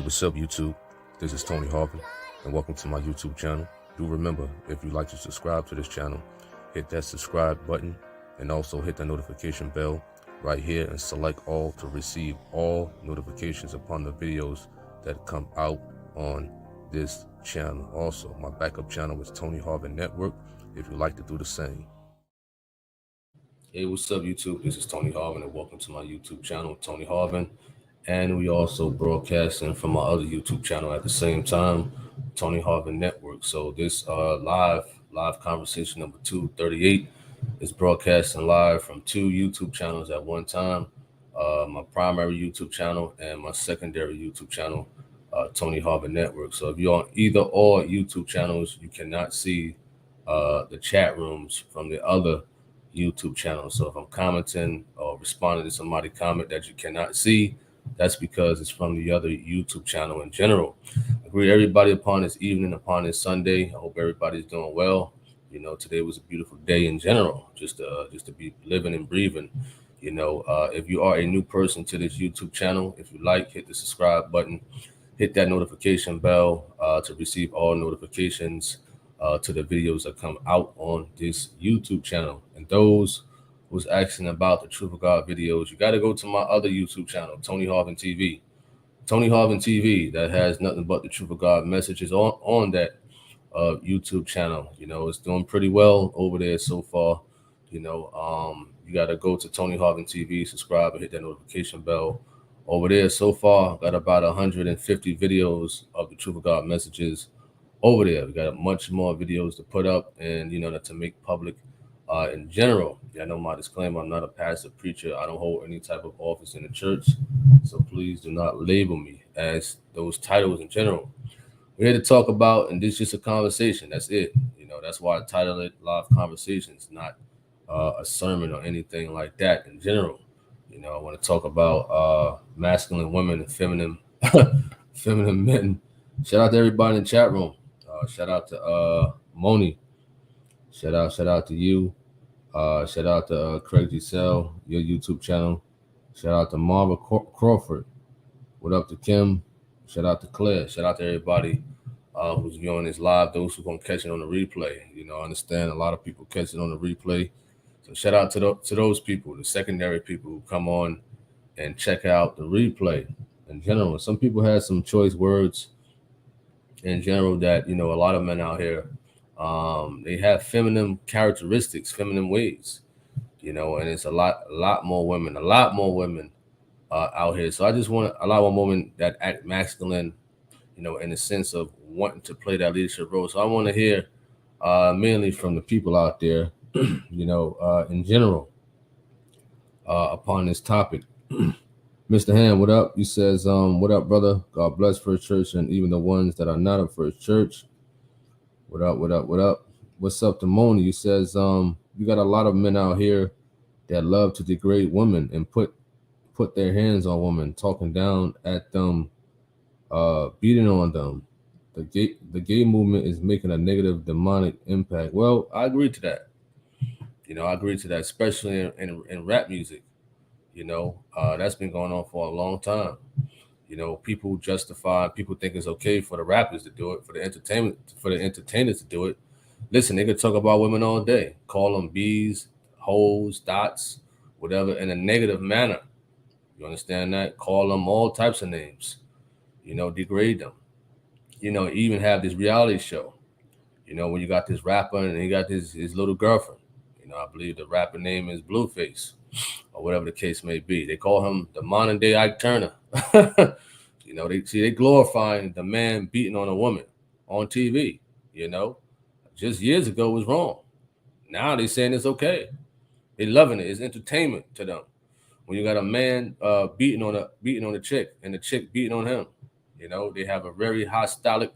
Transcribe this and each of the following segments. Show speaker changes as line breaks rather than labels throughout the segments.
What's up, YouTube? This is Tony Harvin, and welcome to my YouTube channel. Do remember, if you'd like to subscribe to this channel, hit that subscribe button and also hit the notification bell right here and select all to receive all notifications upon the videos that come out on this channel. Also, my backup channel is Tony Harvin Network if you'd like to do the same. Hey, what's up, YouTube? This is Tony Harvin, and welcome to my YouTube channel, Tony Harvin. And we also broadcasting from my other YouTube channel at the same time, Tony Harvin Network. So this live conversation number 238 is broadcasting live from two YouTube channels at one time. My primary YouTube channel and my secondary YouTube channel, Tony Harvin Network. So if you're on either or YouTube channels, you cannot see the chat rooms from the other YouTube channel. So if I'm commenting or responding to somebody comment that you cannot see, that's because it's from the other YouTube channel in general. I greet everybody upon this evening, upon this Sunday. I hope everybody's doing well. You know, today was a beautiful day in general, just to be living and breathing. You know, if you are a new person to this YouTube channel, if you like, hit the subscribe button, hit that notification bell to receive all notifications to the videos that come out on this YouTube channel. And those was asking about the Truth of God videos, you got to go to my other YouTube channel, Tony Harvin TV. Tony Harvin TV, that has nothing but the Truth of God messages on that YouTube channel. You know, it's doing pretty well over there so far. You know, you got to go to Tony Harvin TV, subscribe, and hit that notification bell. Over there so far, got about 150 videos of the Truth of God messages over there. We got much more videos to put up and, you know, to make public. In general, I know my disclaimer, I'm not a pastor preacher. I don't hold any type of office in the church. So please do not label me as those titles in general. We're here to talk about, and this is just a conversation. That's it. You know, that's why I titled it Live Conversations, not a sermon or anything like that in general. You know, I want to talk about masculine women and feminine feminine men. Shout out to everybody in the chat room. Shout out to Moni. Shout out to you. Shout out to Craig Giselle, your YouTube channel. Shout out to Marva Crawford. What up to Kim? Shout out to Claire. Shout out to everybody who's viewing this live. Those who gonna catch it on the replay. You know, I understand a lot of people catch it on the replay. So shout out to those people, the secondary people who come on and check out the replay in general. Some people have some choice words in general that, you know, a lot of men out here, they have feminine characteristics, feminine ways, you know, and it's a lot more women out here. So I just want a lot more women that act masculine, you know, in the sense of wanting to play that leadership role. So I want to hear mainly from the people out there, you know, in general, upon this topic. Mr. Ham, what up? He says, what up, brother? God bless First Church and even the ones that are not of First Church. What up? What's up to Moni? He says, you got a lot of men out here that love to degrade women and put their hands on women, talking down at them, beating on them. The gay movement is making a negative demonic impact. Well, I agree to that. You know, I agree to that, especially in rap music. You know, that's been going on for a long time. You know, people think it's okay for the rappers to do it, for the entertainers to do it. Listen, they could talk about women all day, call them bees, hoes, dots, whatever, in a negative manner. You understand that? Call them all types of names, you know, degrade them. You know, even have this reality show, you know, when you got this rapper and he got his little girlfriend. You know, I believe the rapper name is Blueface or whatever the case may be. They call him the modern day Ike Turner. You know, they glorifying the man beating on a woman on TV. You know, just years ago was wrong. Now they saying it's okay. They loving it. It's entertainment to them. When you got a man beating on a chick and the chick beating on him, you know, they have a very hostile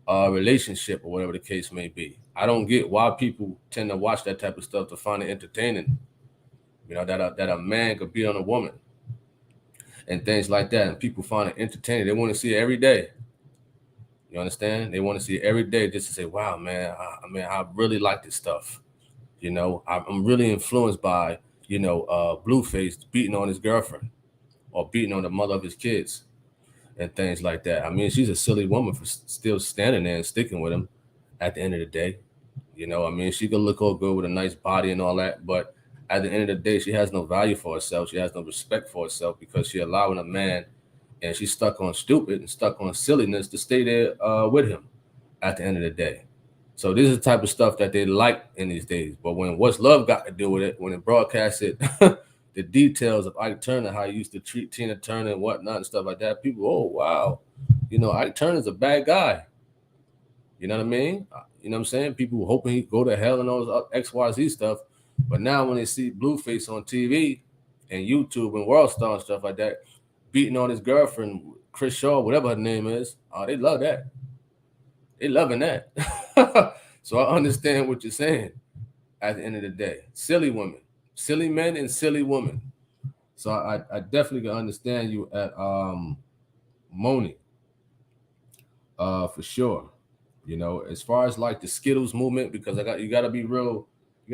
relationship or whatever the case may be. I don't get why people tend to watch that type of stuff to find it entertaining. You know, that a man could beat on a woman and things like that, and people find it entertaining. They want to see it every day. You understand? They want to see it every day just to say, "Wow, man! I really like this stuff." You know, I'm really influenced by, you know, Blueface beating on his girlfriend or beating on the mother of his kids. and things like that. I mean, she's a silly woman for still standing there and sticking with him at the end of the day. You know, I mean, she could look all good with a nice body and all that, but at the end of the day, she has no value for herself. She has no respect for herself because she allowing a man, and she's stuck on stupid and stuck on silliness to stay there with him at the end of the day. So this is the type of stuff that they like in these days. But when What's Love got to do with it, when it broadcasted the details of Ike Turner, how he used to treat Tina Turner and whatnot and stuff like that, people, oh wow, you know, Ike Turner's a bad guy. You know what I mean? You know what I'm saying? People hoping he'd go to hell and all this XYZ stuff. But now when they see Blueface on TV and YouTube and World Star and stuff like that, beating on his girlfriend, Chris Shaw, whatever her name is, they love that. They loving that. So I understand what you're saying at the end of the day. Silly women, silly men and silly women. So I definitely can understand you at Moni, for sure. You know, as far as like the Skittles movement, because you gotta be real, you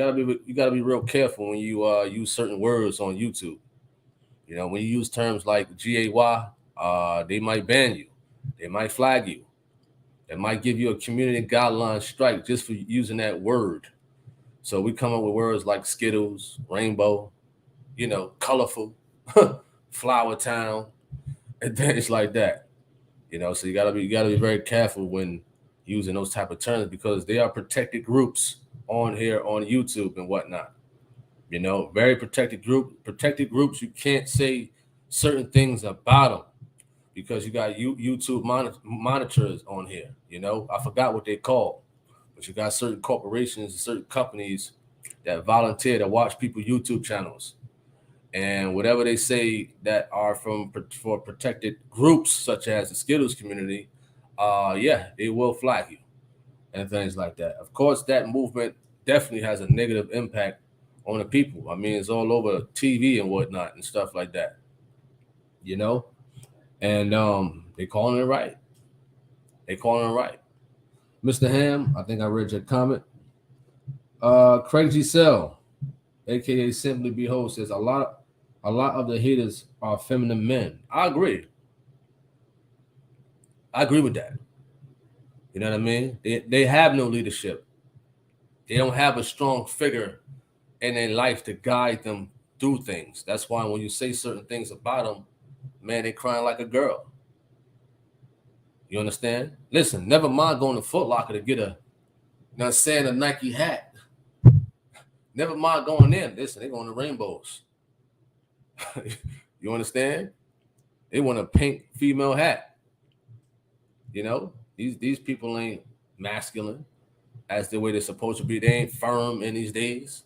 gotta be real careful when you use certain words on YouTube. You know, when you use terms like GAY, they might ban you, they might flag you, they might give you a community guideline strike just for using that word. So we come up with words like Skittles, rainbow, you know, colorful, flower town, and things like that. You know, so you gotta be very careful when using those type of terms because they are protected groups on here on YouTube and whatnot. You know, very protected groups. You can't say certain things about them because you got YouTube monitors on here. You know, I forgot what they call, but you got certain corporations and certain companies that volunteer to watch people YouTube channels, and whatever they say that are for protected groups such as the Skittles community, yeah, they will flag you and things like that. Of course, that movement definitely has a negative impact on the people. I mean, it's all over TV and whatnot and stuff like that, you know. And they calling it right. They calling it right. Mr. Ham, I think I read your comment. Craig Giselle, aka Simply Behold, says a lot of the haters are feminine men. I agree. I agree with that. You know what I mean? They have no leadership. They don't have a strong figure in their life to guide them through things. That's why when you say certain things about them, man, they crying like a girl. You understand? Listen, never mind going to Foot Locker to get a Nike hat. Never mind going in. Listen, they going to Rainbows. You understand? They want a pink female hat. You know, these people ain't masculine as the way they're supposed to be. They ain't firm in these days.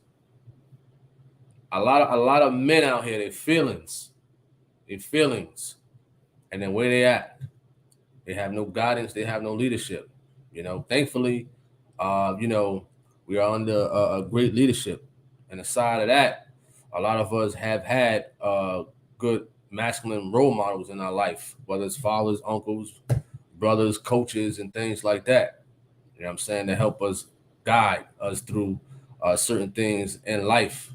A lot of men out here, their feelings, and then where they at. They have no guidance. They have no leadership. You know, thankfully, you know, we are under a great leadership. And aside of that, a lot of us have had good masculine role models in our life, whether it's fathers, uncles, brothers, coaches, and things like that. You know what I'm saying? To help us guide us through certain things in life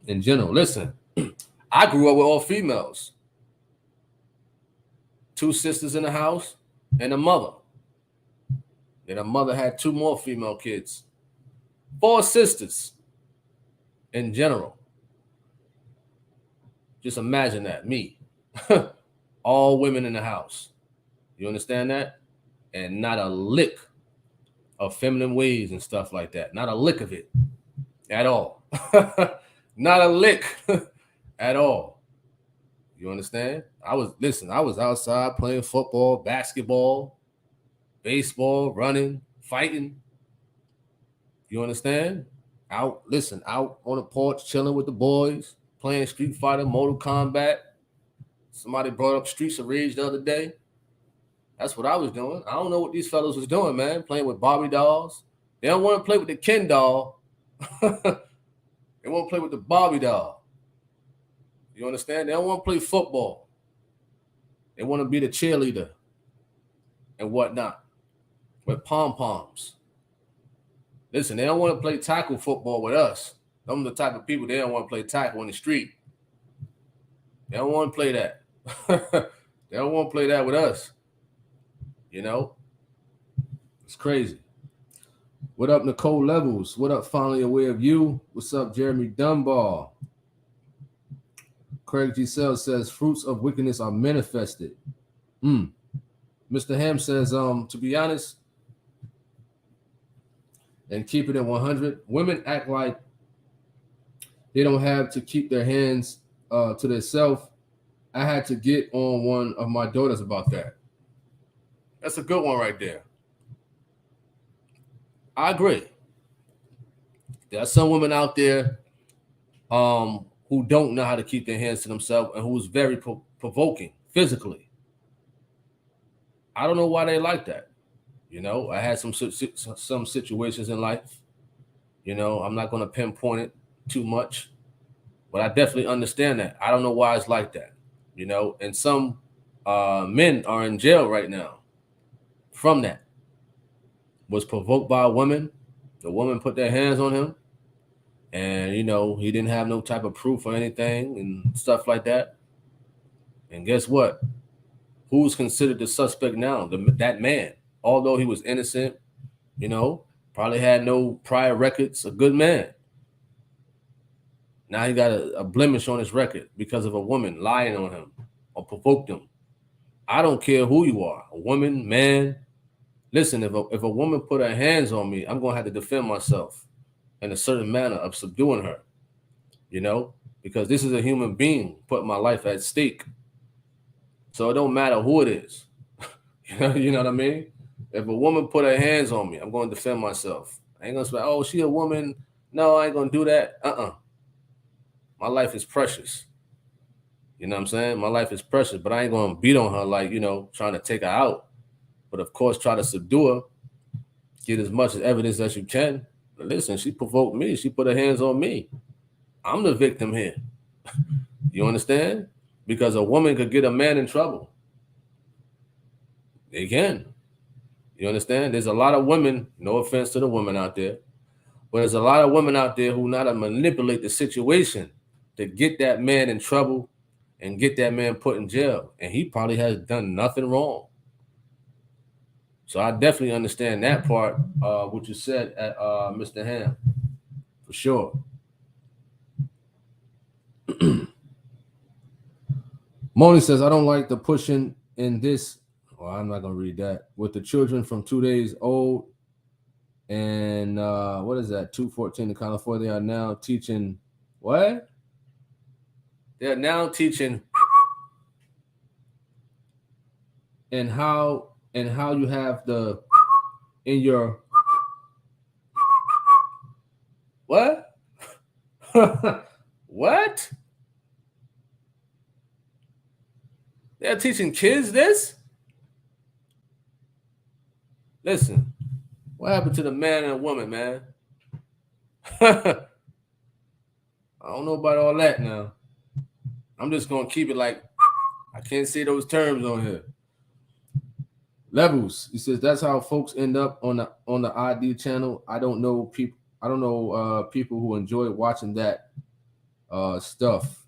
in general. Listen, I grew up with all females. 2 sisters in the house and a mother. Then a mother had 2 more female kids. 4 sisters in general. Just imagine that, me. All women in the house. You understand that? And not a lick of feminine ways and stuff like that. Not a lick of it at all. Not a lick at all. You understand? I was outside playing football, basketball, baseball, running, fighting. You understand? Out on the porch, chilling with the boys, playing Street Fighter, Mortal Kombat. Somebody brought up Streets of Rage the other day. That's what I was doing. I don't know what these fellas was doing, man. Playing with Barbie dolls. They don't want to play with the Ken doll. They want to play with the Barbie doll. You understand? They don't want to play football. They want to be the cheerleader and whatnot with pom-poms. Listen, they don't want to play tackle football with us. Them are the type of people they don't want to play tackle in the street. They don't want to play that. They don't want to play that with us. You know? It's crazy. What up, Nicole Levels? What up, Finally Aware of You? What's up, Jeremy Dunbar? Craig G. Sell says, fruits of wickedness are manifested. Mr. Ham says, to be honest, and keep it at 100, women act like they don't have to keep their hands to themselves. I had to get on one of my daughters about that. That's a good one right there. I agree. There are some women out there who don't know how to keep their hands to themselves and who's very provoking physically. I don't know why they like that. You know, I had some situations in life. You know, I'm not going to pinpoint it too much, but I definitely understand that. I don't know why it's like that. You know, and some men are in jail right now from that. Was provoked by a woman. The woman put their hands on him. And, you know, he didn't have no type of proof or anything and stuff like that. And guess what? Who's considered the suspect now? That man. Although he was innocent, you know, probably had no prior records, a good man. Now he got a blemish on his record because of a woman lying on him or provoked him. I don't care who you are, a woman, man. Listen, if a woman put her hands on me, I'm going to have to defend myself in a certain manner of subduing her, you know, because this is a human being putting my life at stake. So it don't matter who it is. You know what I mean? If a woman put her hands on me, I'm going to defend myself. I ain't going to say, oh, she a woman. No, I ain't going to do that. My life is precious. You know what I'm saying? My life is precious, but I ain't going to beat on her like, you know, trying to take her out. But of course, try to subdue her, get as much evidence as you can. But listen, she provoked me. She put her hands on me. I'm the victim here. You understand? Because a woman could get a man in trouble. They can. You understand? There's a lot of women, no offense to the women out there, but there's a lot of women out there who know how to manipulate the situation to get that man in trouble and get that man put in jail. And he probably has done nothing wrong. So I definitely understand that part, what you said at Mr. Ham, for sure. Moni says, I don't like the pushing in this. Well, I'm not going to read that. With the children from 2 days old and what is that? 214 in California, they are now teaching what? They're now teaching and how you have the in your what? What? They're teaching kids this? Listen, what happened to the man and woman, man? I don't know about all that now. I'm just going to keep it like, I can't say those terms on here. Levels. He says that's how folks end up on the ID channel. I don't know people who enjoy watching that stuff.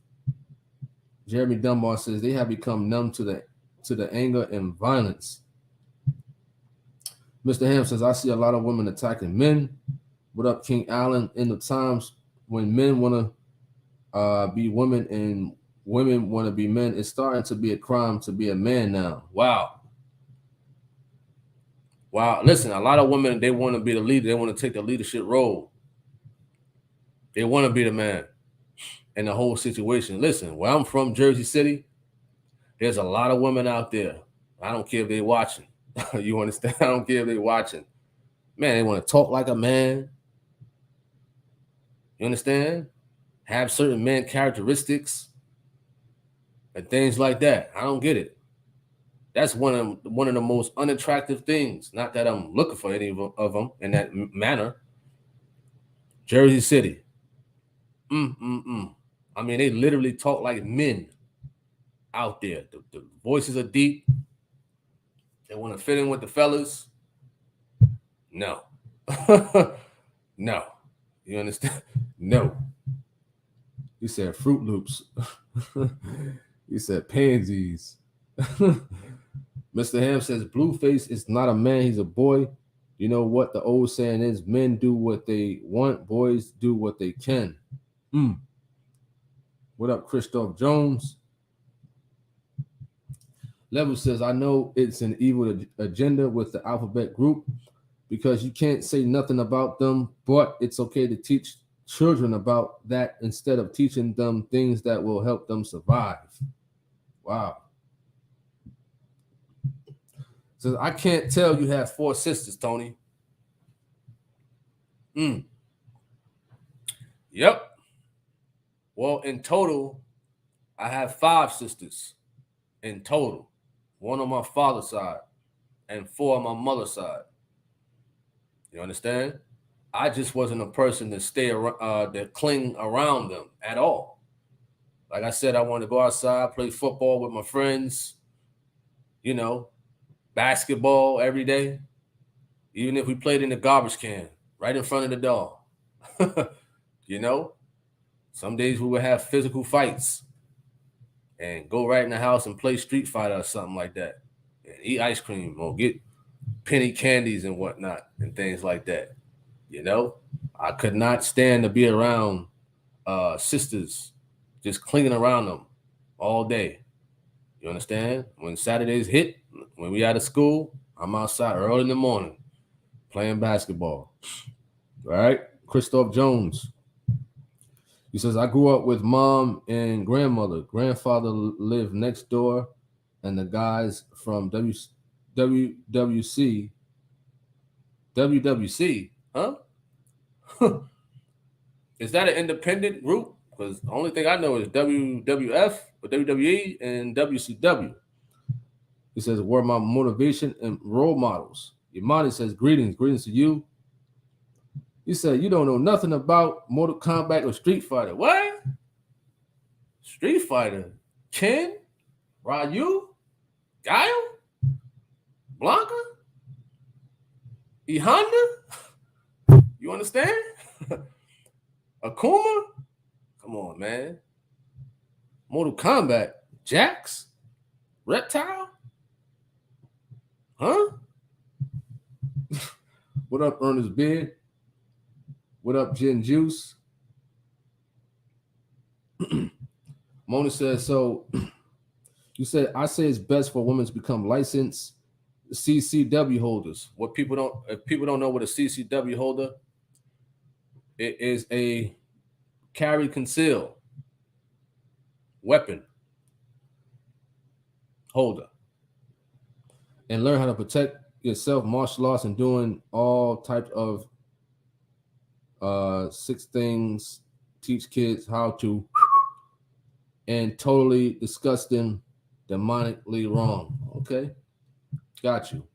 Jeremy Dunbar says they have become numb to the anger and violence. Mr. Ham says I see a lot of women attacking men. What up, King Allen? In the times when men want to be women and women want to be men, it's starting to be a crime to be a man now. Wow. Listen, a lot of women, they want to be the leader. They want to take the leadership role. They want to be the man in the whole situation. Listen, where I'm from, Jersey City, there's a lot of women out there. I don't care if they're watching. You understand? I don't care if they're watching. Man, they want to talk like a man. You understand? Have certain man characteristics and things like that. I don't get it. That's one of the most unattractive things. Not that I'm looking for any of them in that manner. Jersey City. I mean, they literally talk like men out there. The voices are deep. They want to fit in with the fellas. No. No. You understand? No. He said Fruit Loops. He said pansies. Mr. Ham says, Blueface is not a man, he's a boy. You know what the old saying is, men do what they want, boys do what they can. What up, Christoph Jones? Level says, I know it's an evil agenda with the alphabet group because you can't say nothing about them, but it's okay to teach children about that instead of teaching them things that will help them survive. Wow. Says, I can't tell you have 4 sisters, Tony. Yep. Well, in total, I have 5 sisters in total. 1 on my father's side and 4 on my mother's side. You understand? I just wasn't a person to stay around, to cling around them at all. Like I said, I wanted to go outside, play football with my friends, you know, basketball every day, even if we played in the garbage can right in front of the door. You know, some days we would have physical fights and go right in the house and play Street Fighter or something like that, and eat ice cream or get penny candies and whatnot and things like that. You know, I could not stand to be around sisters, just clinging around them all day. You understand? When Saturdays hit, when we out of school, I'm outside early in the morning playing basketball. All right? Christoph Jones. He says, I grew up with mom and grandmother. Grandfather lived next door, and the guys from WWC, huh? Is that an independent group? Because the only thing I know is WWF, or WWE, and WCW. He says, were my motivation and role models. Imani says, greetings to you. He said, you don't know nothing about Mortal Kombat or Street Fighter. What? Street Fighter? Ken? Ryu? Gaio? Blanca? E Honda? You understand? Akuma? Come on, man. Mortal Kombat? Jax? Reptile? Huh? What up, Ernest Beard? What up, Gin Juice? Mona says, so you said, I say it's best for women to become licensed CCW holders. If people don't know what a CCW holder, it is a carry conceal weapon holder, and learn how to protect yourself, martial arts, and doing all types of 6 things. Teach kids how to, and totally disgusting, demonically wrong. Okay, got you.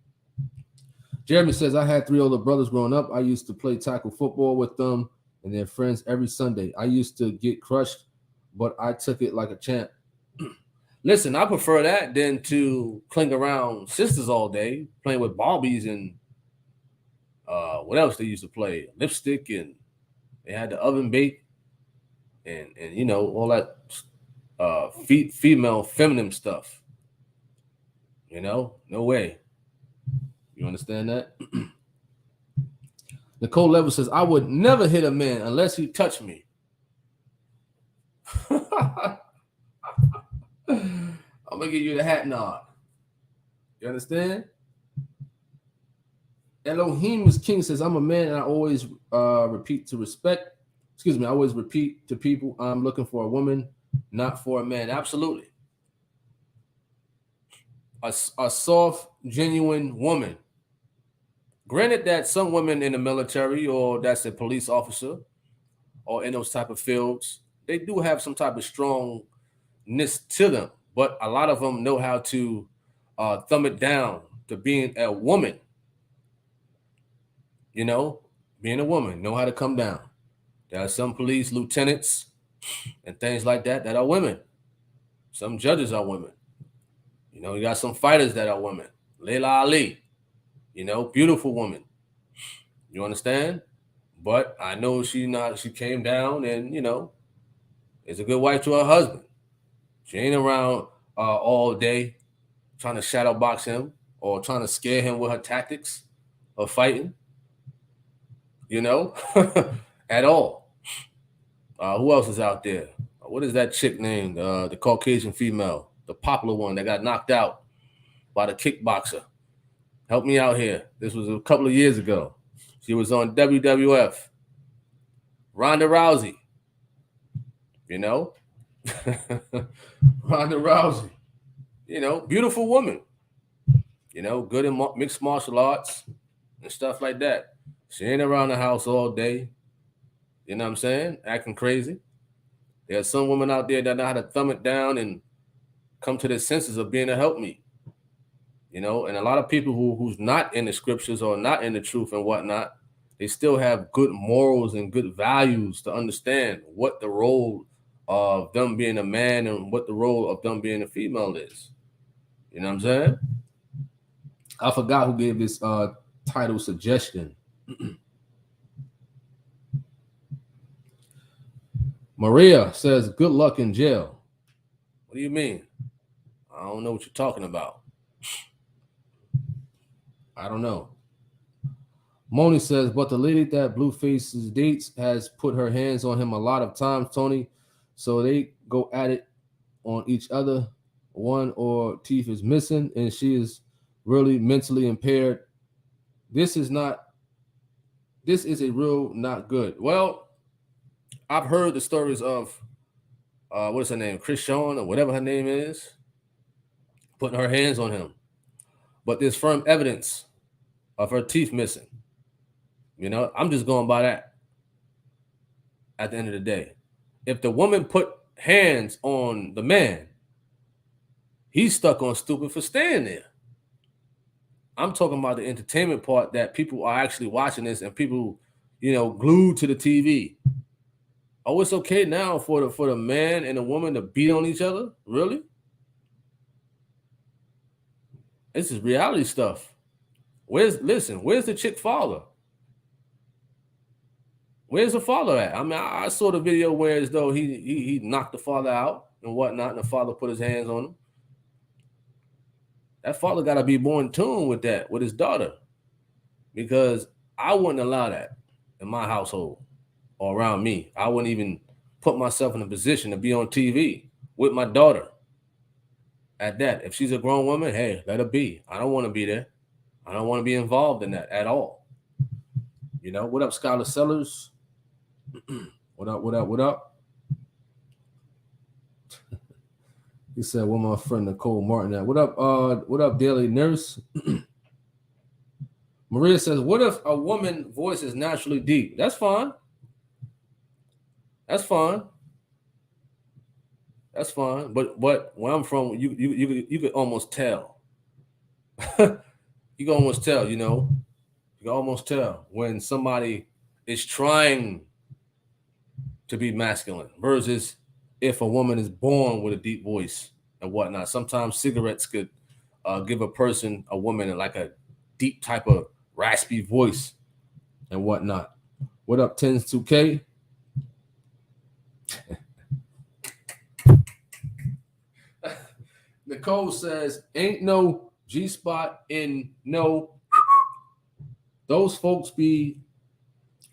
Jeremy says, I had 3 older brothers growing up. I used to play tackle football with them and their friends every Sunday. I used to get crushed, but I took it like a champ. Listen, I prefer that than to cling around sisters all day, playing with Barbies and what else they used to play? Lipstick, and they had the oven bake and you know, all that female feminine stuff. You know, no way. You understand that? Nicole Level says, I would never hit a man unless he touched me. I'm going to give you the hat nod. You understand? Elohim is King says, I'm a man and I always repeat to people, I'm looking for a woman, not for a man. Absolutely. A soft, genuine woman. Granted that some women in the military, or that's a police officer, or in those type of fields, they do have some type of strongness to them, but a lot of them know how to thumb it down to being a woman. You know, being a woman, know how to come down. There are some police lieutenants and things like that are women. Some judges are women. You know, you got some fighters that are women. Layla Ali, you know, beautiful woman. You understand? But I know she came down and, you know, is a good wife to her husband. She ain't around all day trying to shadow box him or trying to scare him with her tactics of fighting, at all. Who else is out there? What is that chick named? The Caucasian female, the popular one that got knocked out by the kickboxer. Help me out here. This was a couple of years ago. She was on WWF. Ronda Rousey. Ronda Rousey. Beautiful woman. Good in mixed martial arts and stuff like that. She ain't around the house all day. You know what I'm saying? Acting crazy. There's some women out there that know how to thumb it down and come to their senses of being a helpmeet. And a lot of people who's not in the scriptures or not in the truth and whatnot, they still have good morals and good values to understand what the role of them being a man and what the role of them being a female is. You know what I'm saying? I forgot who gave this title suggestion. Maria says, good luck in jail. What do you mean? I don't know what you're talking about. I don't know. Moni says, but the lady that Blueface's dates has put her hands on him a lot of times, Tony. So they go at it on each other. One or teeth is missing, and she is really mentally impaired. This is a real not good. Well, I've heard the stories of what is her name? Chris Sean or whatever her name is, putting her hands on him. But there's firm evidence of her teeth missing. I'm just going by that at the end of the day. If the woman put hands on the man, he's stuck on stupid for staying there. I'm talking about the entertainment part that people are actually watching this and people, glued to the TV. Oh, it's okay now for the man and the woman to beat on each other? Really? This is reality stuff. Where's the chick father? Where's the father at? I mean, I saw the video where as though he knocked the father out and whatnot, and the father put his hands on him. That father got to be more in tune with that, with his daughter, because I wouldn't allow that in my household or around me. I wouldn't even put myself in a position to be on TV with my daughter at that. If she's a grown woman, hey, let her be. I don't want to be there. I don't want to be involved in that at all. What up, Skylar Sellers? What up? He said, well, my friend Nicole Martin at. What up, Daily Nurse? Maria says, what if a woman's voice is naturally deep? That's fine. But where I'm from, you could almost tell. You can almost tell, You can almost tell when somebody is trying to be masculine versus if a woman is born with a deep voice and whatnot. Sometimes cigarettes could give a woman like a deep type of raspy voice and whatnot. What up, 10s2K? Nicole says, ain't no G-spot in no. Those folks be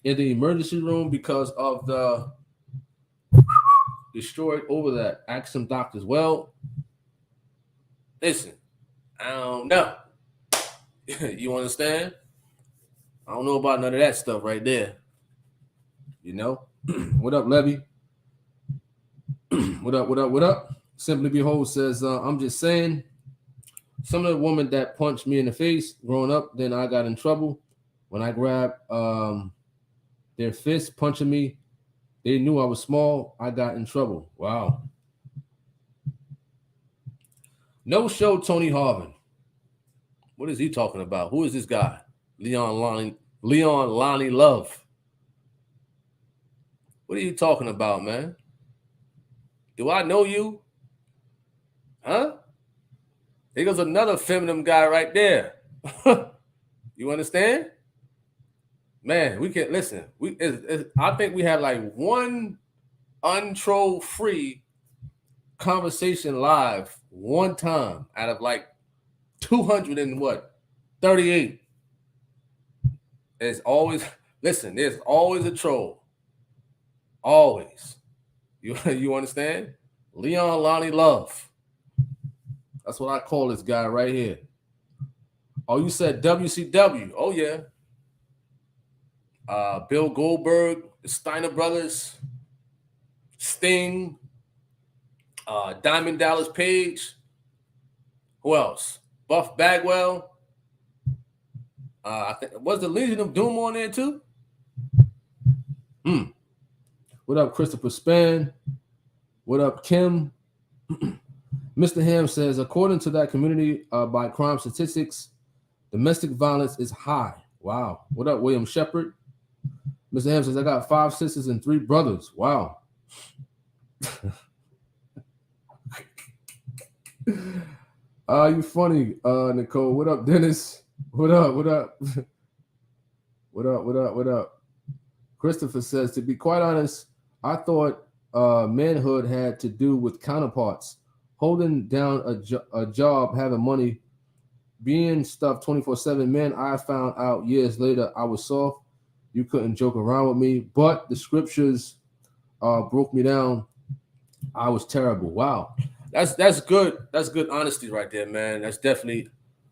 in the emergency room because of the destroyed over that. Ask some doctors. Well, listen, I don't know. You understand? I don't know about none of that stuff right there. What up, Levy? What up? Simply Behold says, I'm just saying, some of the women that punched me in the face growing up, then I got in trouble. When I grabbed their fist punching me, they knew I was small. I got in trouble. Wow. No show Tony Harvin. What is he talking about? Who is this guy? Leon Lonnie Love. What are you talking about, man? Do I know you? Huh? There goes another feminine guy right there. You understand? Man, we can listen. I think we had like one untroll free conversation live one time out of like 200 and what? 38. There's always, listen, there's always a troll. Always. You understand? Leon Lonnie Love. That's what I call this guy right here. Oh, you said WCW. Oh, yeah. Bill Goldberg, the Steiner Brothers, Sting, Diamond Dallas Page. Who else? Buff Bagwell. I think was the Legion of Doom on there too. What up, Christopher Span? What up, Kim? Mr. Ham says, according to that community by crime statistics, domestic violence is high. Wow. What up, William Shepard? Mr. Ham says, I got 5 sisters and 3 brothers. Wow. You funny, Nicole. What up, Dennis? What up? What up? What up? What up? What up? Christopher says, to be quite honest, I thought manhood had to do with counterparts, holding down a job, having money, being stuff 24/7. Man, I found out years later I was soft. You couldn't joke around with me, but the scriptures broke me down. I was terrible. Wow. That's good. That's good honesty right there, man. That's definitely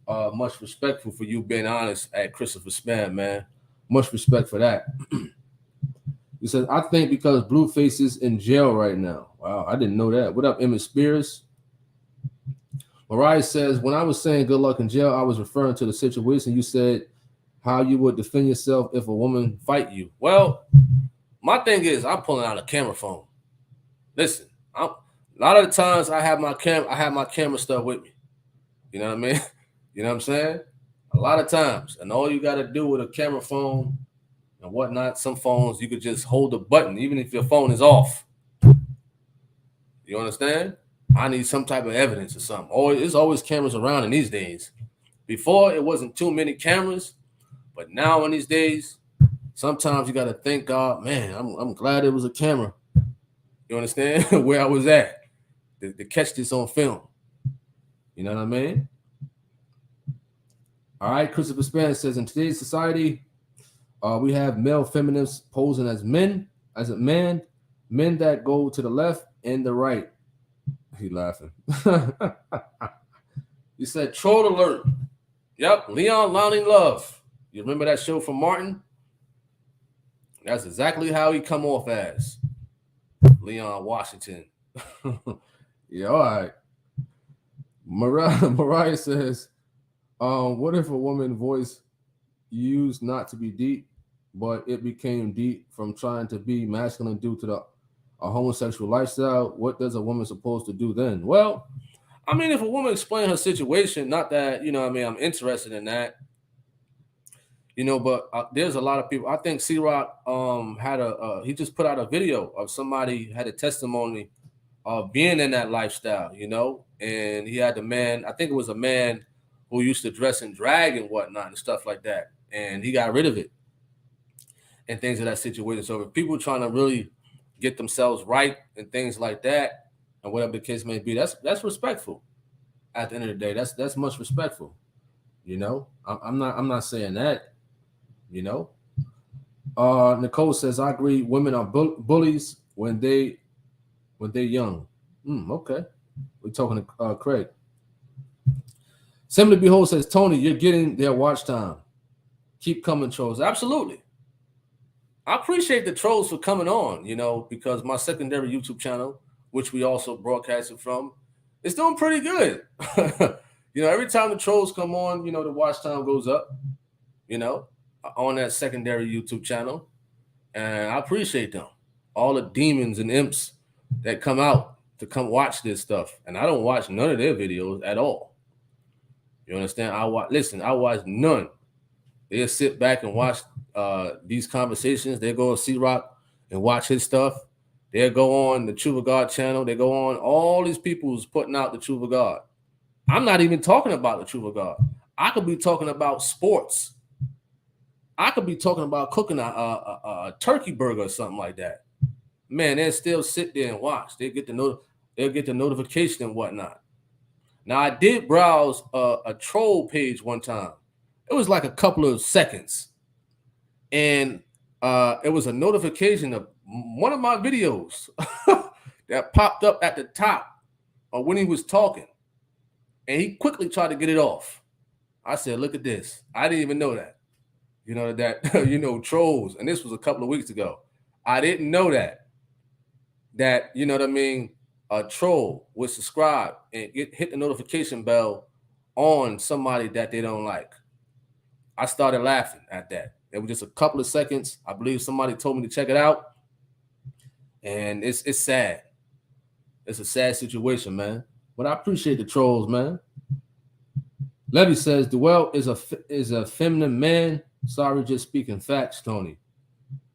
much respectful for you being honest at Christopher Span, man. Much respect for that. He says, I think because Blueface is in jail right now. Wow, I didn't know that. What up, Emmett Spears? Mariah says, when I was saying good luck in jail, I was referring to the situation you said, how you would defend yourself if a woman fight you. Well, my thing is, I'm pulling out a camera phone. Listen, a lot of the times I have my camera stuff with me. You know what I mean? You know what I'm saying? A lot of times. And all you got to do with a camera phone and whatnot, some phones, you could just hold the button, even if your phone is off. You understand? I need some type of evidence or something. There's always cameras around in these days. Before, it wasn't too many cameras. But now in these days, sometimes you got to thank God, man, I'm glad it was a camera. You understand? Where I was at to catch this on film. You know what I mean? All right, Christopher Span says, in today's society, we have male feminists posing as men, men that go to the left and the right. He laughing. He said, troll alert. Yep, Leon Lonnie Love. You remember that show from Martin? That's exactly how he come off as. Leon Washington. Yeah, all right. Mariah says, what if a woman's voice used not to be deep, but it became deep from trying to be masculine due to a homosexual lifestyle? What does a woman supposed to do then? Well, I mean, if a woman explain her situation, not that, I'm interested in that, but there's a lot of people. I think C-Rock he just put out a video of somebody had a testimony of being in that lifestyle, and he had the man, I think it was a man who used to dress in drag and whatnot and stuff like that, and he got rid of it and things of that situation. So if people trying to really get themselves right and things like that, and whatever the case may be, that's respectful. At the end of the day, that's much respectful. I'm not saying that. Nicole says, I agree. Women are bullies when they're young. Okay, we're talking to Craig. Simply Behold says, Tony, you're getting their watch time. Keep coming, trolls. Absolutely. I appreciate the trolls for coming on, because my secondary YouTube channel, which we also broadcasted from, is doing pretty good. Every time the trolls come on, the watch time goes up, on that secondary YouTube channel. And I appreciate them. All the demons and imps that come out to come watch this stuff. And I don't watch none of their videos at all. You understand? I watch none. They'll sit back and watch these conversations. They go to C-Rock and watch his stuff. They'll go on the Truth of God channel. They go on all these people who's putting out the Truth of God. I'm not even talking about the Truth of God. I could be talking about sports. I could be talking about cooking a turkey burger or something like that. Man, they'll still sit there and watch. They'll get the notification and whatnot. Now, I did browse a troll page one time. It was like a couple of seconds. And it was a notification of one of my videos that popped up at the top when he was talking. And he quickly tried to get it off. I said, look at this. I didn't even know that. Trolls. And this was a couple of weeks ago. I didn't know that, a troll would subscribe and hit the notification bell on somebody that they don't like. I started laughing at that. It was just a couple of seconds. I believe somebody told me to check it out. And it's sad. It's a sad situation, man. But I appreciate the trolls, man. Levy says, Dwell is a feminine man. Sorry, just speaking facts, Tony.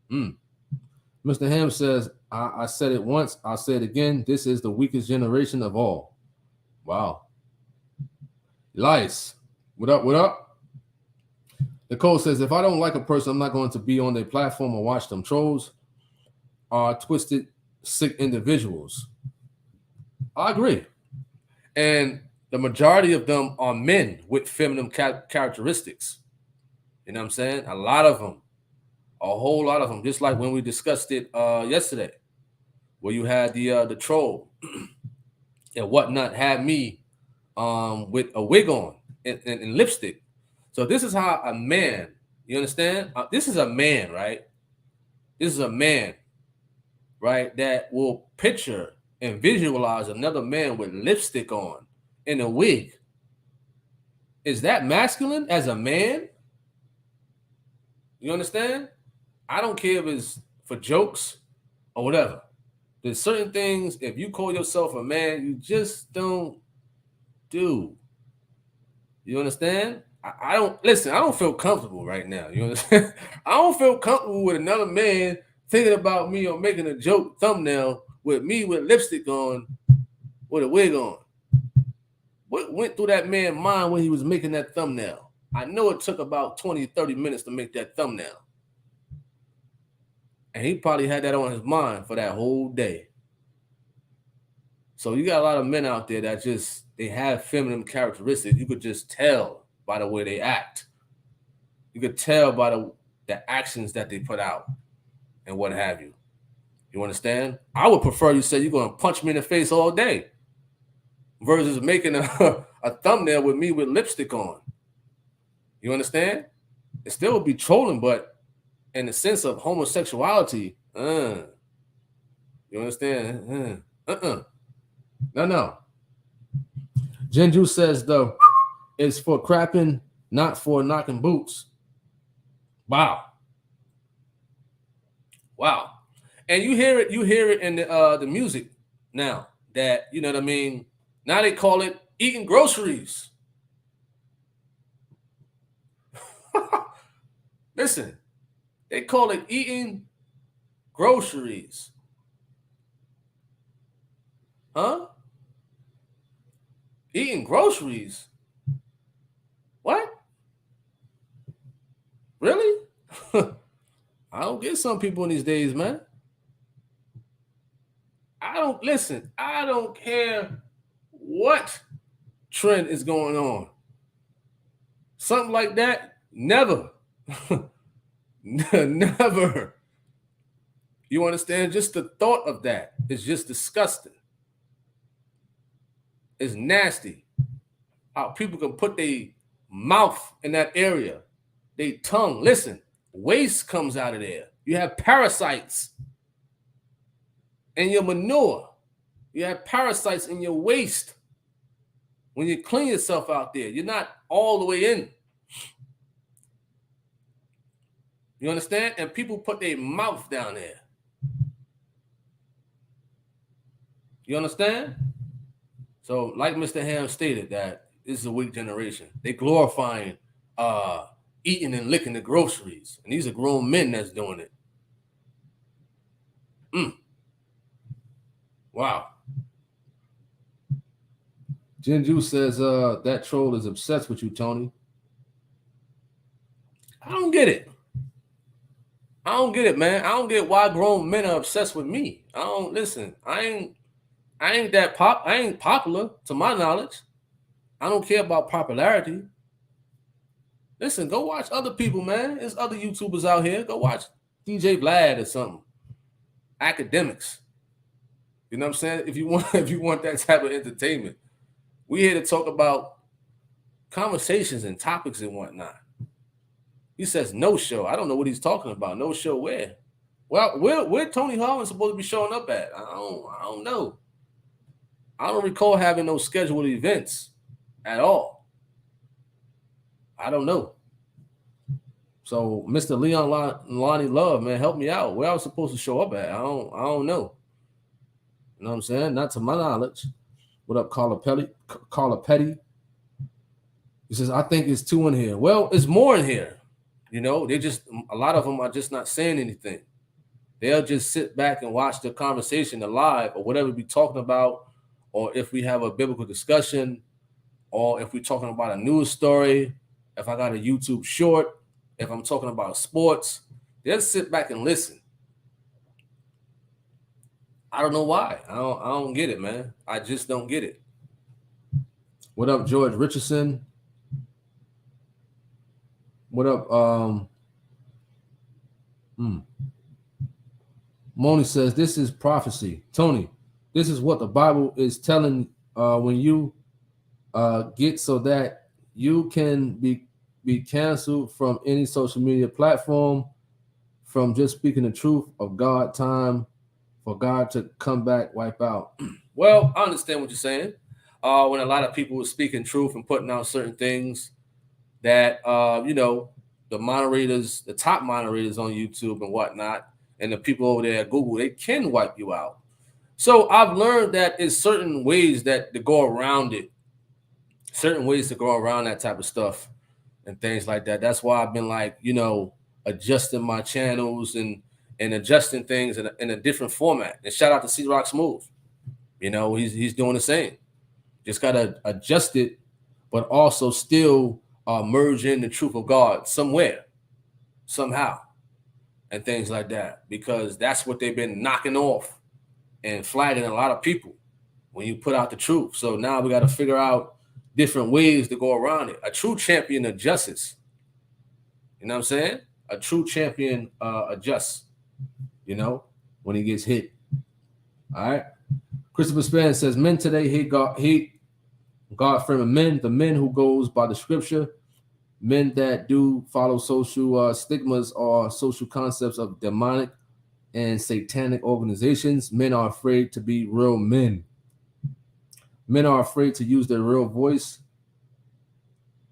Mr. Ham says, I said it once, I'll say it again. This is the weakest generation of all. Wow. Elias, what up, what up? Nicole says, if I don't like a person, I'm not going to be on their platform or watch them. Trolls are twisted, sick individuals. I agree. And the majority of them are men with feminine characteristics. You know what I'm saying? A lot of them. A whole lot of them. Just like when we discussed it yesterday, where you had the troll and whatnot had me with a wig on and lipstick. So this is how a man, you understand? This is a man, right? This is a man, right, that will picture and visualize another man with lipstick on and a wig. Is that masculine as a man? You understand? I don't care if it's for jokes or whatever. There's certain things, if you call yourself a man, you just don't do. You understand? I don't feel comfortable right now. You understand? I don't feel comfortable with another man thinking about me or making a joke thumbnail with me with lipstick on, with a wig on. What went through that man's mind when he was making that thumbnail? I know it took about 20, 30 minutes to make that thumbnail. And he probably had that on his mind for that whole day. So you got a lot of men out there that they have feminine characteristics. You could just tell by the way they act. You could tell by the actions that they put out and what have you. You understand? I would prefer you say you're going to punch me in the face all day versus making a thumbnail with me with lipstick on. You understand? It still would be trolling, but in the sense of homosexuality, you understand? No. Jinju says, though, it's for crapping, not for knocking boots. Wow. And you hear it in the music now that, you know what I mean? Now they call it eating groceries. Listen, they call it eating groceries. Huh? Eating groceries? What? Really? I don't get some people in these days, man. I don't care what trend is going on. Something like that, never. Never. You understand? Just the thought of that is just disgusting. It's nasty. How people can put their mouth in that area, their tongue. Listen, waste comes out of there. You have parasites in your manure. You have parasites in your waste. When you clean yourself out there, you're not all the way in. You understand? And people put their mouth down there. You understand? So, like Mr. Ham stated, that this is a weak generation. They glorifying eating and licking the groceries. And these are grown men that's doing it. Wow. Jinju says that troll is obsessed with you, Tony. I don't get it. Man. I don't get why grown men are obsessed with me. I ain't that I ain't popular to my knowledge.
I don't care about popularity. Listen, go watch other people, man. There's other YouTubers out here. Go watch DJ Vlad or something. Academics. You know what I'm saying? If you want that type of entertainment, we here to talk about conversations and topics and whatnot. He says no show. I don't know what he's talking about. No show where? Well, where Tony Harvin supposed to be showing up at? I don't know. I don't recall having no scheduled events at all. I don't know. So, Mr. Leon Lonnie Love, man, help me out. Where I was supposed to show up at? I don't know. You know what I'm saying? Not to my knowledge. What up, Carla Petty? He says, I think it's 2 in here. Well, it's more in here. You know, a lot of them are just not saying anything. They'll just sit back and watch the conversation, the live, or whatever we're talking about, or if we have a biblical discussion, or if we're talking about a news story, if I got a YouTube short, if I'm talking about sports, they'll sit back and listen. I don't know why. I don't get it, man. I just don't get it. What up, George Richardson? What up? Moni says this is prophecy. Tony, this is what the Bible is telling when you get so that you can be canceled from any social media platform from just speaking the truth of God. Time for God to come back, wipe out. Well, I understand what you're saying. When a lot of people are speaking truth and putting out certain things that you know, the moderators, the top moderators on YouTube and whatnot, and the people over there at Google, they can wipe you out. So I've learned that there's certain ways that to go around it, certain ways to go around that type of stuff and things like that. That's why I've been like, you know, adjusting my channels and adjusting things in a different format. And shout out to C Rock Smooth. You know, he's doing the same. Just gotta adjust it, but also still merge in the truth of God somewhere, somehow, and things like that. Because that's what they've been knocking off and flagging a lot of people when you put out the truth. So now we got to figure out different ways to go around it. A true champion adjusts. You know what I'm saying? A true champion adjusts, you know, when he gets hit. All right. Christopher Span says, men today hate God-fearing men, the men who goes by the scripture, men that do follow social stigmas or social concepts of demonic and satanic organizations. Men are afraid to be real men. Men are afraid to use their real voice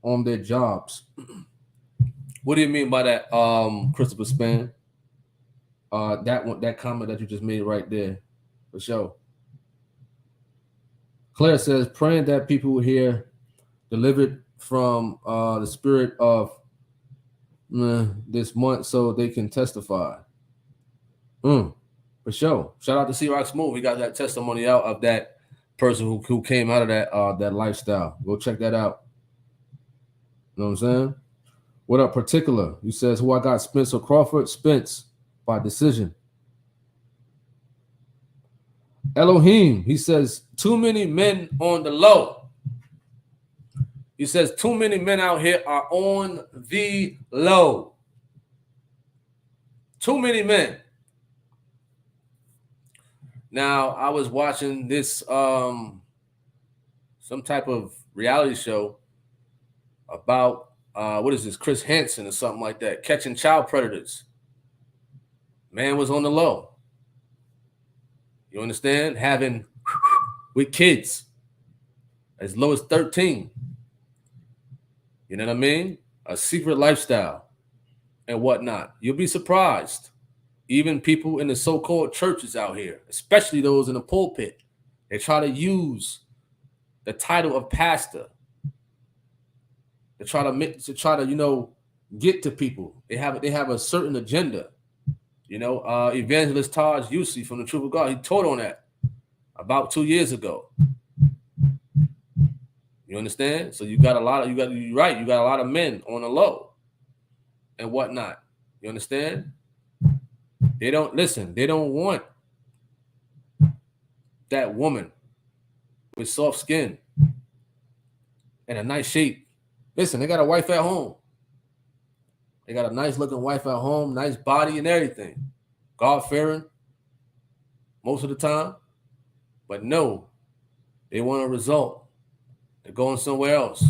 on their jobs. What do you mean by that, Christopher Span? That comment that you just made right there, for sure. Claire says, praying that people here delivered from the spirit of this month so they can testify. For sure. Shout out to C Rock Smooth. We got that testimony out of that person who came out of that lifestyle. Go check that out. You know what I'm saying? What up, particular? He says, who I got? Spencer Crawford. Spence by decision. Elohim, he says, too many men on the low. He says, too many men out here are on the low. Too many men. Now, I was watching this, some type of reality show about, what is this, Chris Hansen or something like that, catching child predators. Man was on the low. You understand? Having with kids as low as 13. You know what I mean? A secret lifestyle and whatnot. You'll be surprised. Even people in the so-called churches out here, especially those in the pulpit, they try to use the title of pastor to try to you know, get to people. They have a certain agenda. You know, Evangelist Taj Yusi from the Truth of God, he taught on that about 2 years ago. You understand? So you got a lot of, you're right, you got a lot of men on the low and whatnot. You understand? They don't want that woman with soft skin and a nice shape. Listen, they got a wife at home. They got a nice looking wife at home, nice body and everything. God-fearing most of the time. But no, they want a result. They're going somewhere else.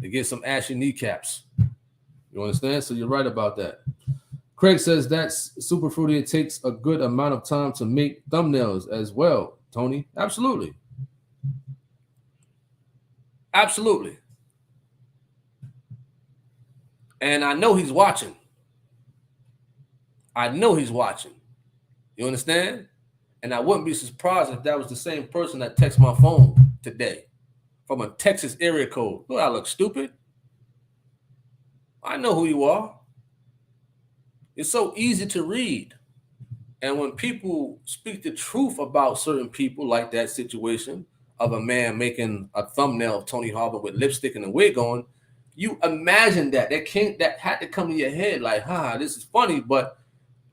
They get some ashy kneecaps. You understand? So you're right about that. Craig says that's super fruity. It takes a good amount of time to make thumbnails as well, Tony. Absolutely. Absolutely. And I know he's watching. I know he's watching. You understand? And I wouldn't be surprised if that was the same person that texted my phone today from a Texas area code. Do I look stupid? I know who you are. It's so easy to read. And when people speak the truth about certain people, like that situation of a man making a thumbnail of Tony Harvin with lipstick and a wig on, you imagine that. That had to come to your head like, this is funny, but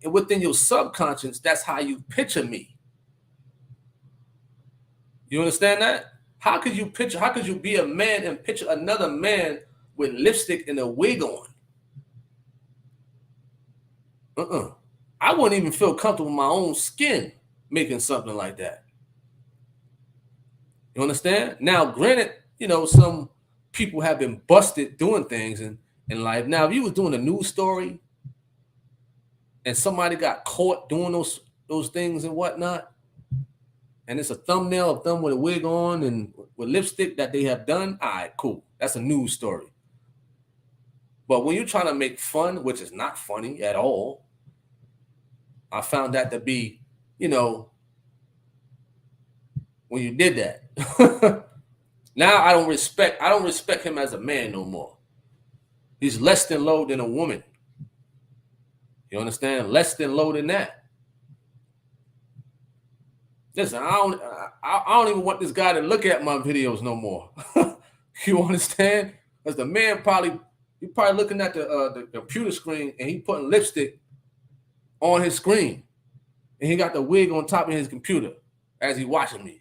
within your subconscious, that's how you picture me. You understand that? How could you be a man and picture another man with lipstick and a wig on? I wouldn't even feel comfortable in my own skin making something like that. You understand? Now, granted, some people have been busted doing things in life. Now, if you was doing a news story and somebody got caught doing those things and whatnot, and it's a thumbnail of them with a wig on and with lipstick that they have done, all right, cool. That's a news story. But when you're trying to make fun, which is not funny at all, I found that to be, when you did that. Now I don't respect him as a man no more. He's less than low than a woman. You understand? Less than low than that. Listen, I don't even want this guy to look at my videos no more. You understand? Because the man probably looking at the computer screen and he putting lipstick on his screen, and he got the wig on top of his computer as he watching me.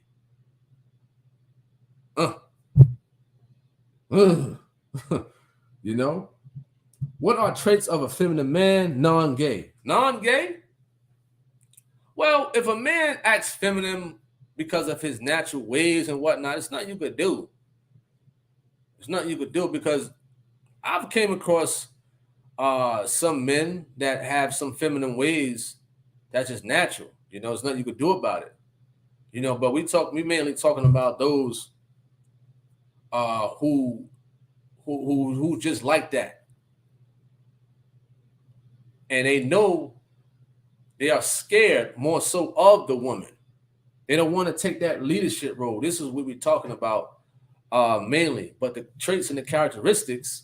What are traits of a feminine man? Non-gay. Non-gay? Well, if a man acts feminine because of his natural ways and whatnot, it's nothing you could do. It's nothing you could do, because I've came across some men that have some feminine ways that's just natural. There's nothing you could do about it. But we mainly talking about those who just like that. And they know they are scared more so of the woman. They don't want to take that leadership role. This is what we're talking about mainly. But the traits and the characteristics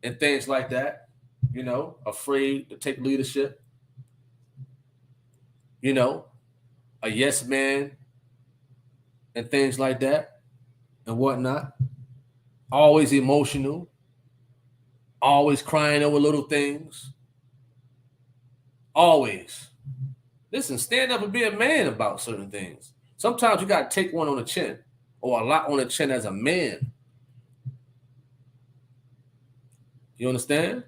and things like that, afraid to take leadership, a yes man and things like that and whatnot. Always emotional, always crying over little things. Always. Listen, stand up and be a man about certain things. Sometimes you got to take one on the chin, or a lot on the chin as a man. You understand?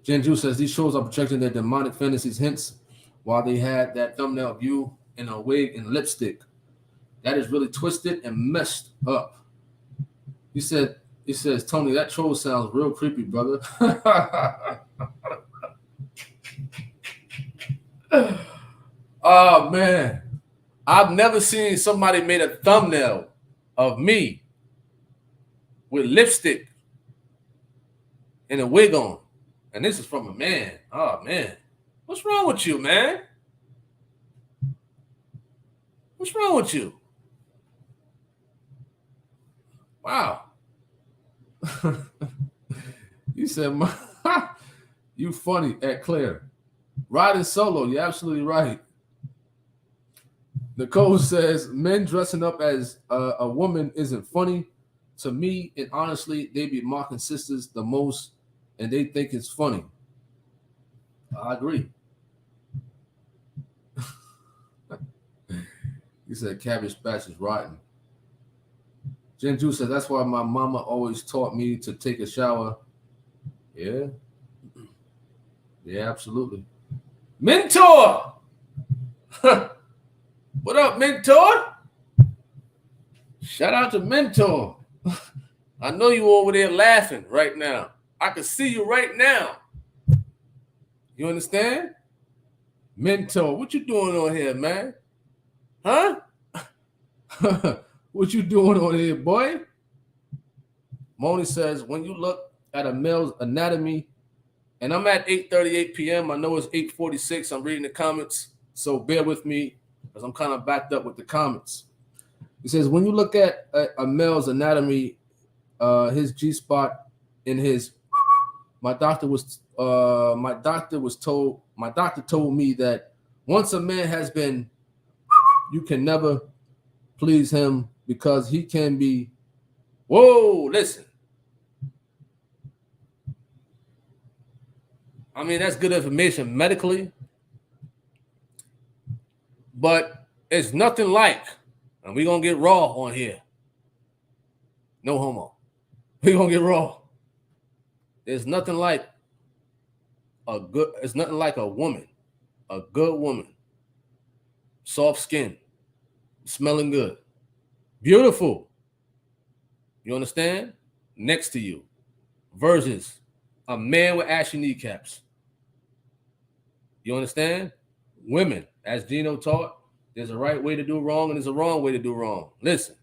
Jenju says these shows are projecting their demonic fantasies, hence why they had that thumbnail of you in a wig and lipstick. That is really twisted and messed up. He says, Tony, that troll sounds real creepy, brother. Oh, man. I've never seen somebody made a thumbnail of me with lipstick and a wig on. And this is from a man. Oh, man. What's wrong with you, man? What's wrong with you? Wow. You said, you funny at Claire. Riding solo. You're absolutely right. Nicole says, men dressing up as a woman isn't funny to me. And honestly, they be mocking sisters the most and they think it's funny. I agree. He said cabbage patch is rotten. Jen Ju said that's why my mama always taught me to take a shower. Yeah. Yeah, absolutely. Mentor! What up, Mentor? Shout out to Mentor. I know you over there laughing right now. I can see you right now. You understand? Mentor, what you doing on here, man? Huh? What you doing on here, boy? Moni says, when you look at a male's anatomy, and I'm at 8:38 p.m. I know it's 8:46. I'm reading the comments, so bear with me because I'm kind of backed up with the comments. He says, when you look at a male's anatomy, his G-spot in his, my doctor told me that once a man has been, you can never please him because he can be, whoa, listen. I mean, that's good information medically, but it's nothing like, and we're going to get raw on here. No homo. We're going to get raw. There's nothing like it's nothing like a woman, a good woman, soft skin, smelling good, beautiful. You understand? Next to you versus a man with ashy kneecaps. You understand? Women, as Gino taught, there's a right way to do wrong and there's a wrong way to do wrong. Listen,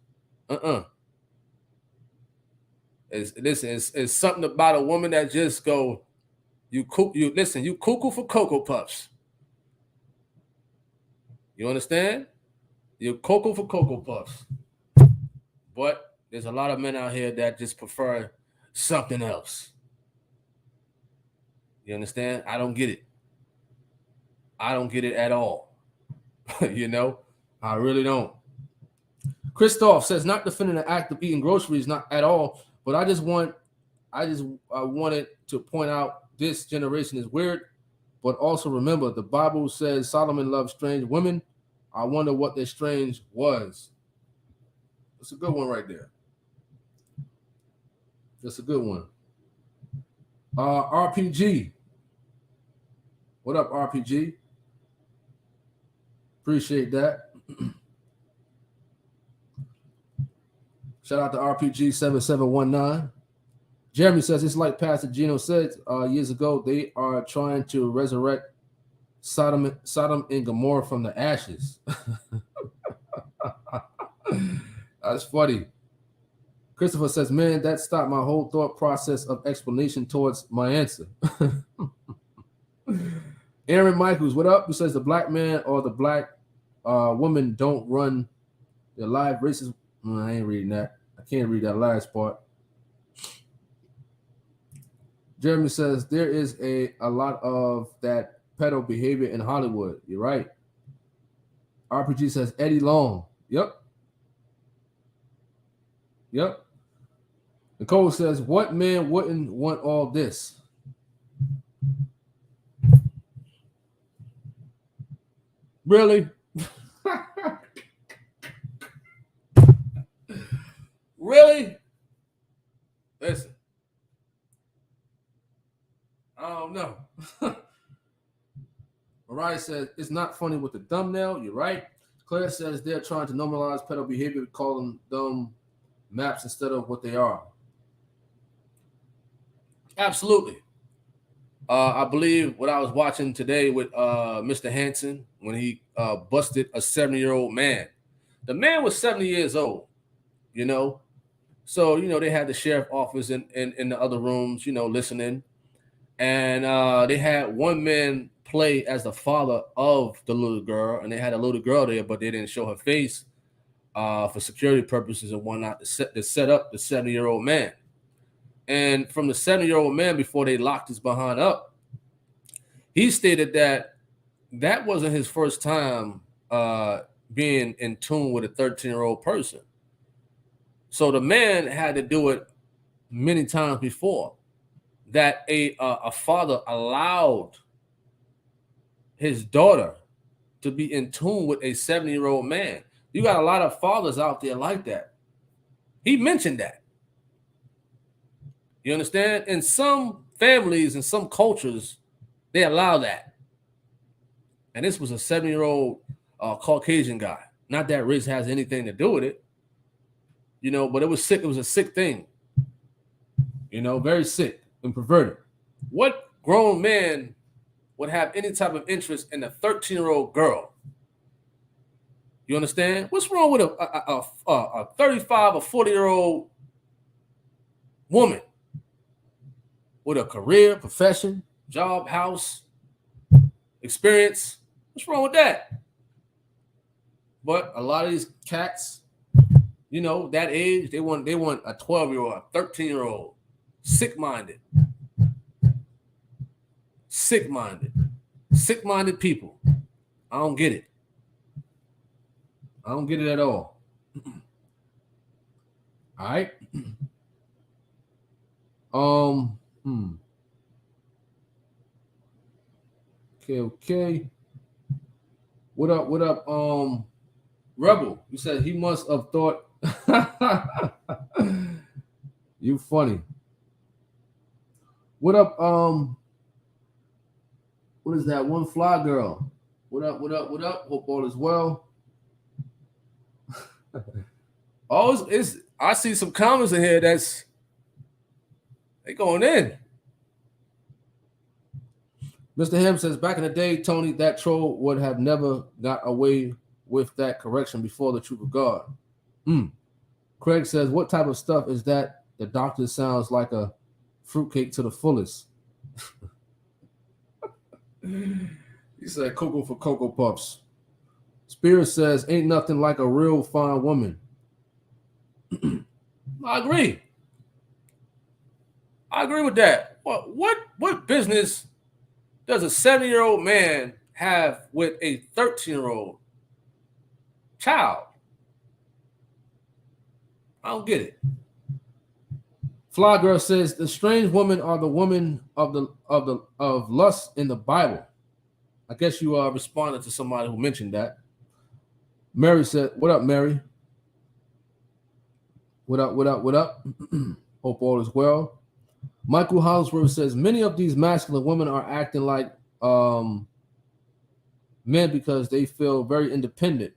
It's something about a woman that just go, you cuckoo for Cocoa Puffs. You understand? You cuckoo for Cocoa Puffs. But there's a lot of men out here that just prefer something else. You understand? I don't get it. I don't get it at all. You know? I really don't. Christoph says, not defending the act of eating groceries, not at all. But I wanted to point out this generation is weird. But also remember, the Bible says Solomon loved strange women. I wonder what their strange was. That's a good one right there. That's a good one. RPG. What up, RPG? Appreciate that. Shout out to RPG 7719. Jeremy says it's like Pastor Gino said years ago. They are trying to resurrect Sodom and Gomorrah from the ashes. That's funny. Christopher says, man, that stopped my whole thought process of explanation towards my answer. Aaron Michaels, what up? He says the black man or the black woman don't run their live races. I ain't reading that. I can't read that last part. Jeremy says there is a lot of that pedo behavior in Hollywood. You're right. RPG says Eddie Long. Yep. Nicole says, what man wouldn't want all this? Really? Really? Listen. I don't know. Mariah says, it's not funny with the thumbnail. You're right. Claire says they're trying to normalize pedo behavior, call them dumb maps instead of what they are. Absolutely. I believe what I was watching today with Mr. Hansen when he busted a 70-year-old man. The man was 70 years old, you know. So, you know, they had the sheriff office in the other rooms, you know, listening. And they had one man play as the father of the little girl. And they had a little girl there, but they didn't show her face for security purposes and whatnot to set up the 70-year-old man. And from the 70-year-old man, before they locked his behind up, he stated that wasn't his first time being in tune with a 13-year-old person. So the man had to do it many times before. That a father allowed his daughter to be in tune with a 70-year-old man. You got a lot of fathers out there like that. He mentioned that. You understand? In some families and some cultures, they allow that. And this was a 7-year-old Caucasian guy. Not that race has anything to do with it, you know, but it was sick. It was a sick thing, you know, very sick and perverted. What grown man would have any type of interest in a 13-year-old girl? You understand? What's wrong with a 35 or 40-year-old woman with a career, profession, job, house, experience? What's wrong with that? But a lot of these cats, you know, that age, they want a 12-year-old, a 13-year-old, sick-minded people. I don't get it. I don't get it at all. All right. Okay. What up? Rebel, you said he must have thought you funny. What up? What is that? One fly girl. What up? Hope all is well. I see some comments in here they going in. Mr. Ham says, back in the day, Tony, that troll would have never got away with that correction before the truth of God. Craig says, what type of stuff is that? The doctor sounds like a fruitcake to the fullest. He said, Cocoa for Cocoa Puffs. Spirit says, ain't nothing like a real fine woman. I agree with that. What business does a 7-year-old man have with a 13-year-old child? I don't get it. Fly Girl says the strange women are the women of lust in the Bible. I guess you responded to somebody who mentioned that. Mary said, "What up, Mary? What up? Hope all is well." Michael Hollingsworth says many of these masculine women are acting like men because they feel very independent.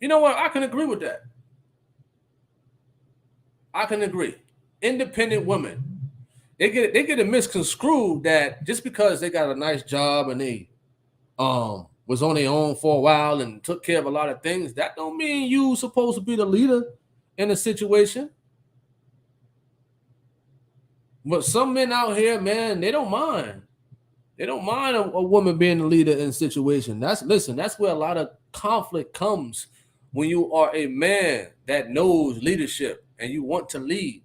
You know what? I can agree with that. I can agree. Independent women, they get it misconstrued that just because they got a nice job and they was on their own for a while and took care of a lot of things, that don't mean you supposed to be the leader in a situation. But some men out here, man, they don't mind. They don't mind a woman being the leader in a situation. That's where a lot of conflict comes when you are a man that knows leadership and you want to lead.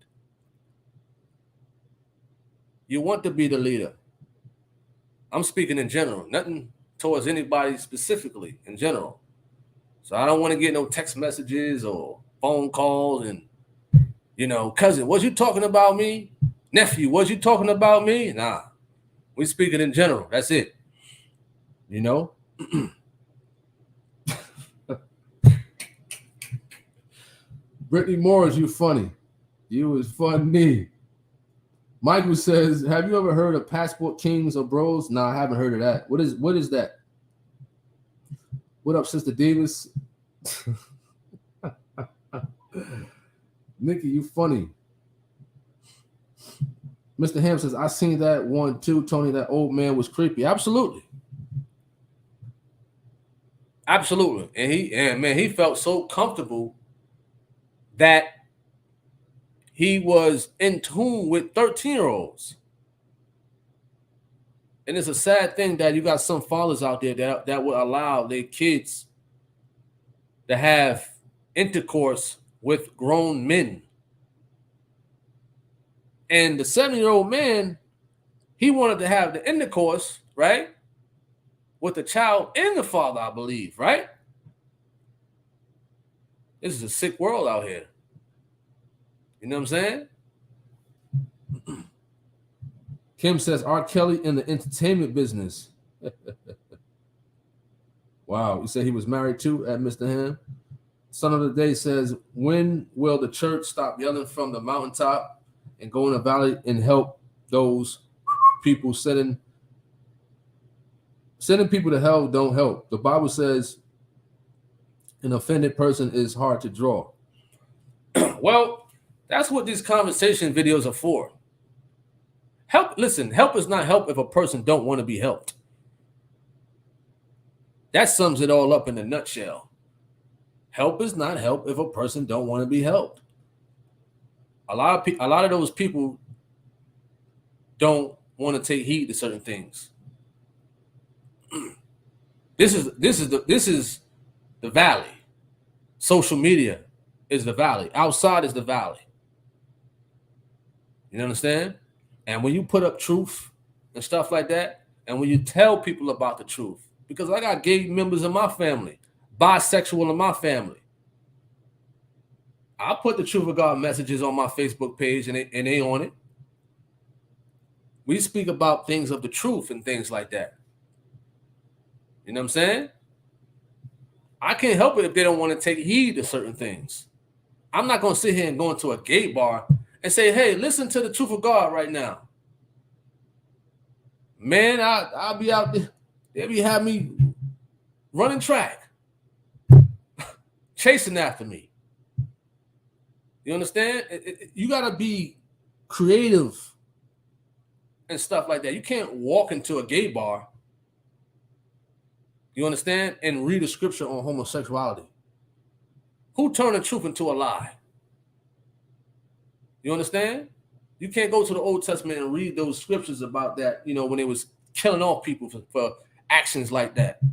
You want to be the leader. I'm speaking in general, nothing towards anybody specifically, in general. So I don't want to get no text messages or phone calls and, you know, cousin, was you talking about me? Nephew, was you talking about me? Nah, we speaking in general. That's it. You know? Brittany Morris, you funny. You was funny. Michael says, have you ever heard of Passport Kings or Bros? No, I haven't heard of that. What is that? What up, Sister Davis? Nikki, you funny. Mr. Ham says, I seen that one too, Tony. That old man was creepy. Absolutely. And he felt so comfortable that he was in tune with 13-year-olds. And it's a sad thing that you got some fathers out there that will allow their kids to have intercourse with grown men. And the 7-year-old man, he wanted to have the intercourse, right, with the child and the father, I believe, right? This is a sick world out here. You know what I'm saying? Kim says, R. Kelly in the entertainment business. Wow. He said he was married too at Mr. Ham. Son of the Day says, when will the church stop yelling from the mountaintop and go in the valley and help those people sending people to hell don't help? The Bible says an offended person is hard to draw. Well, that's what these conversation videos are for. Help is not help if a person don't want to be helped. That sums it all up in a nutshell. Help is not help if a person don't want to be helped. A lot of those people don't want to take heed to certain things. This is the valley. Social media is the valley. Outside is the valley. You understand? And when you put up truth and stuff like that, and when you tell people about the truth, because I got gay members in my family, bisexual in my family, I put the Truth of God messages on my Facebook page and they on it. We speak about things of the truth and things like that. You know what I'm saying? I can't help it if they don't want to take heed to certain things. I'm not going to sit here and go into a gay bar and say, hey, listen to the truth of God right now. Man, I'll be out there. They'll be having me running track, chasing after me. You understand? You got to be creative and stuff like that. You can't walk into a gay bar, you understand, and read a scripture on homosexuality. Who turned the truth into a lie? You understand? You can't go to the Old Testament and read those scriptures about that, you know, when they was killing off people for actions like that. You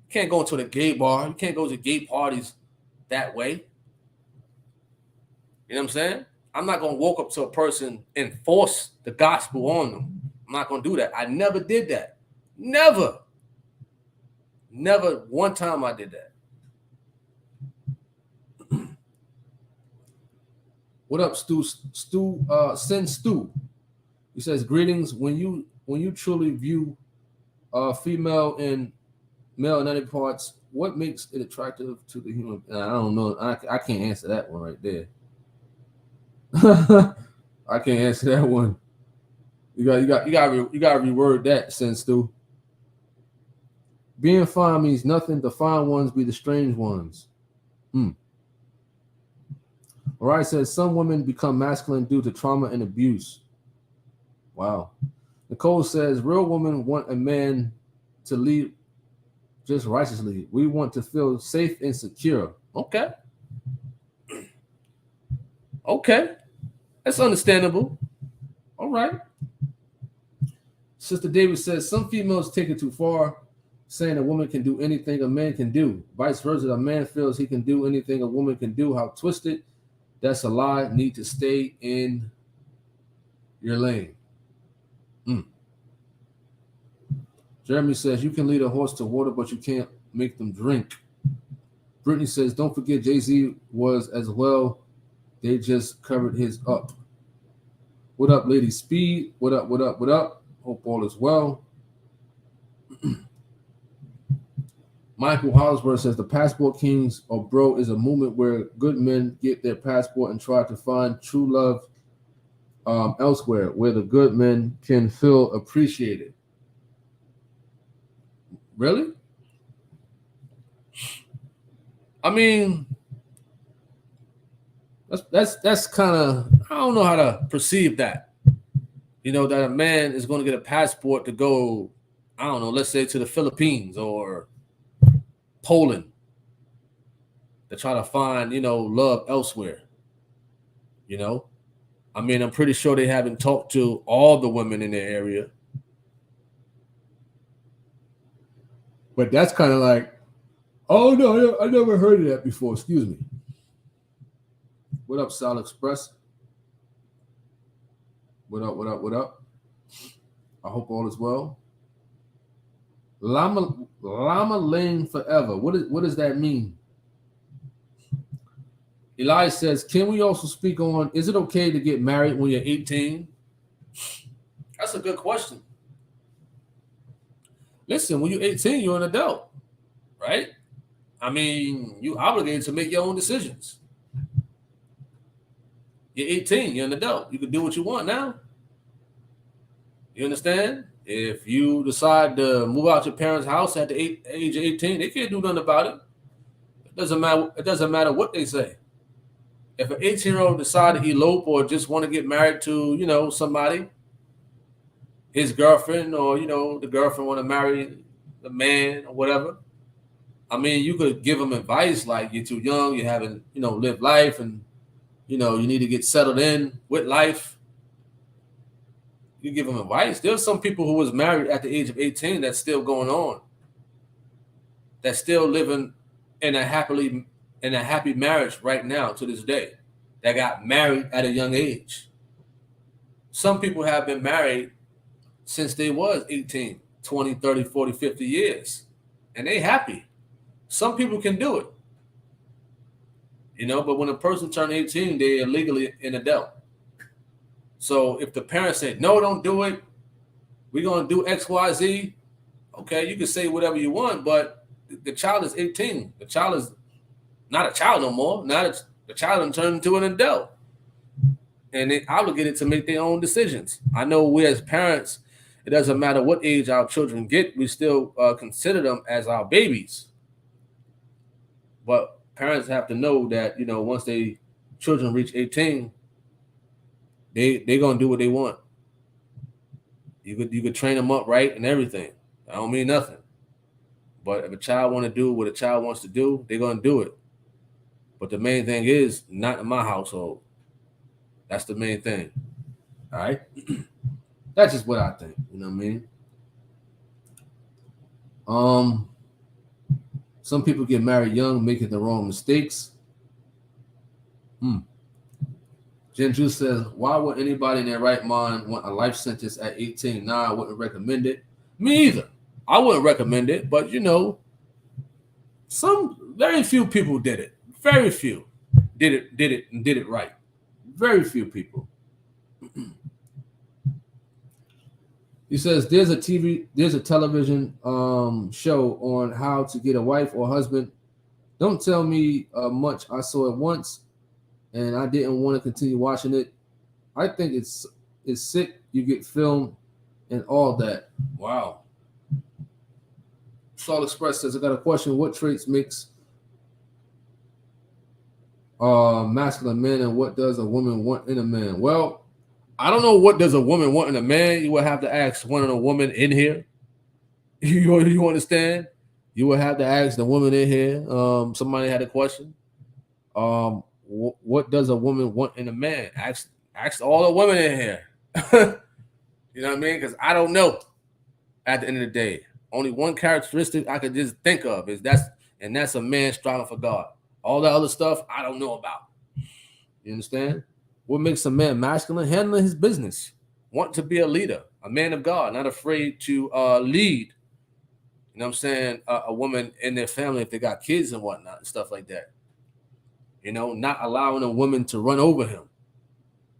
can't go into the gay bar. You can't go to gay parties that way. You know what I'm saying? I'm not going to walk up to a person and force the gospel on them. I'm not going to do that. I never did that. Never. Never one time I did that. What up, Stu? Send Stu. He says, greetings. When you truly view female and male anatomy parts, what makes it attractive to the human? I don't know. I can't answer that one right there. I can't answer that one. You got to reword that, sense Stu. Being fine means nothing. The fine ones be the strange ones. All right, says some women become masculine due to trauma and abuse. Wow. Nicole says real women want a man to lead just righteously. We want to feel safe and secure. Okay. Okay. That's understandable. All right. Sister David says some females take it too far, saying a woman can do anything a man can do. Vice versa, a man feels he can do anything a woman can do. How twisted. That's a lie. Need to stay in your lane. Jeremy says you can lead a horse to water, but you can't make them drink. Brittany says, don't forget Jay-Z was as well. They just covered his up. What up, Lady Speed? What up, what up, what up? Hope all is well. Michael Hollisberg says the Passport Kings or Bro is a movement where good men get their passport and try to find true love elsewhere, where the good men can feel appreciated. Really? I mean, that's kind of, I don't know how to perceive that. You know, that a man is going to get a passport to go, I don't know, let's say to the Philippines or Poland to try to find, you know, love elsewhere. You know, I mean, I'm pretty sure they haven't talked to all the women in their area. But that's kind of like, oh no, I never heard of that before. Excuse me. What up, Sal Express? What up, what up, what up? I hope all is well. Llama Lane forever. What does that mean? Eli says, can we also speak on, is it okay to get married when you're 18? That's a good question. listen, when you're 18, you're an adult, right? I mean, you obligated to make your own decisions. You're 18, you're an adult. You can do what you want now. You understand? If you decide to move out your parents' house at the age of 18, they can't do nothing about it. It doesn't matter what they say. If an 18-year-old decide to elope or just want to get married to, somebody, his girlfriend, or the girlfriend want to marry the man or whatever, I mean, you could give them advice like you're too young, you haven't, lived life, and you need to get settled in with life. You give them advice. There's some people who was married at the age of 18 that's still going on. That's still living in a happy marriage right now to this day. That got married at a young age. Some people have been married since they was 18, 20, 30, 40, 50 years. And they happy. Some people can do it. But when a person turns 18, they're legally an adult. So if the parents say, no, don't do it, we're going to do X, Y, Z, okay, you can say whatever you want, but the child is 18. The child is not a child no more. Now the child turned into an adult. And they're obligated to make their own decisions. I know we as parents, it doesn't matter what age our children get, we still consider them as our babies. But parents have to know that, once they children reach 18, they're gonna do what they want. You could train them up right and everything. I don't mean nothing. But if a child want to do what a child wants to do, they're gonna do it. But the main thing is not in my household. That's the main thing. All right. That's just what I think. You know what I mean? Some people get married young, making the wrong mistakes. Genju says, why would anybody in their right mind want a life sentence at 18? Nah, I wouldn't recommend it. Me either. I wouldn't recommend it, but very few people did it. Very few did it right. Very few people. He says there's a television show on how to get a wife or husband. Don't tell me much. I saw it once and I didn't want to continue watching it. I think it's sick. You get filmed and all that. Wow. Saul Express says, I got a question. What traits makes masculine man, and what does a woman want in a man? Well, I don't know what does a woman want in a man. You would have to ask one of the women in here. You understand? You would have to ask the woman in here. Somebody had a question. What does a woman want in a man? Ask all the women in here. You know what I mean? Because I don't know. At the end of the day, only one characteristic I could just think of is that's a man striving for God. All that other stuff I don't know about. You understand? What makes a man masculine? Handling his business. Want to be a leader, a man of God, not afraid to lead. You know what I'm saying? A woman in their family if they got kids and whatnot and stuff like that. Not allowing a woman to run over him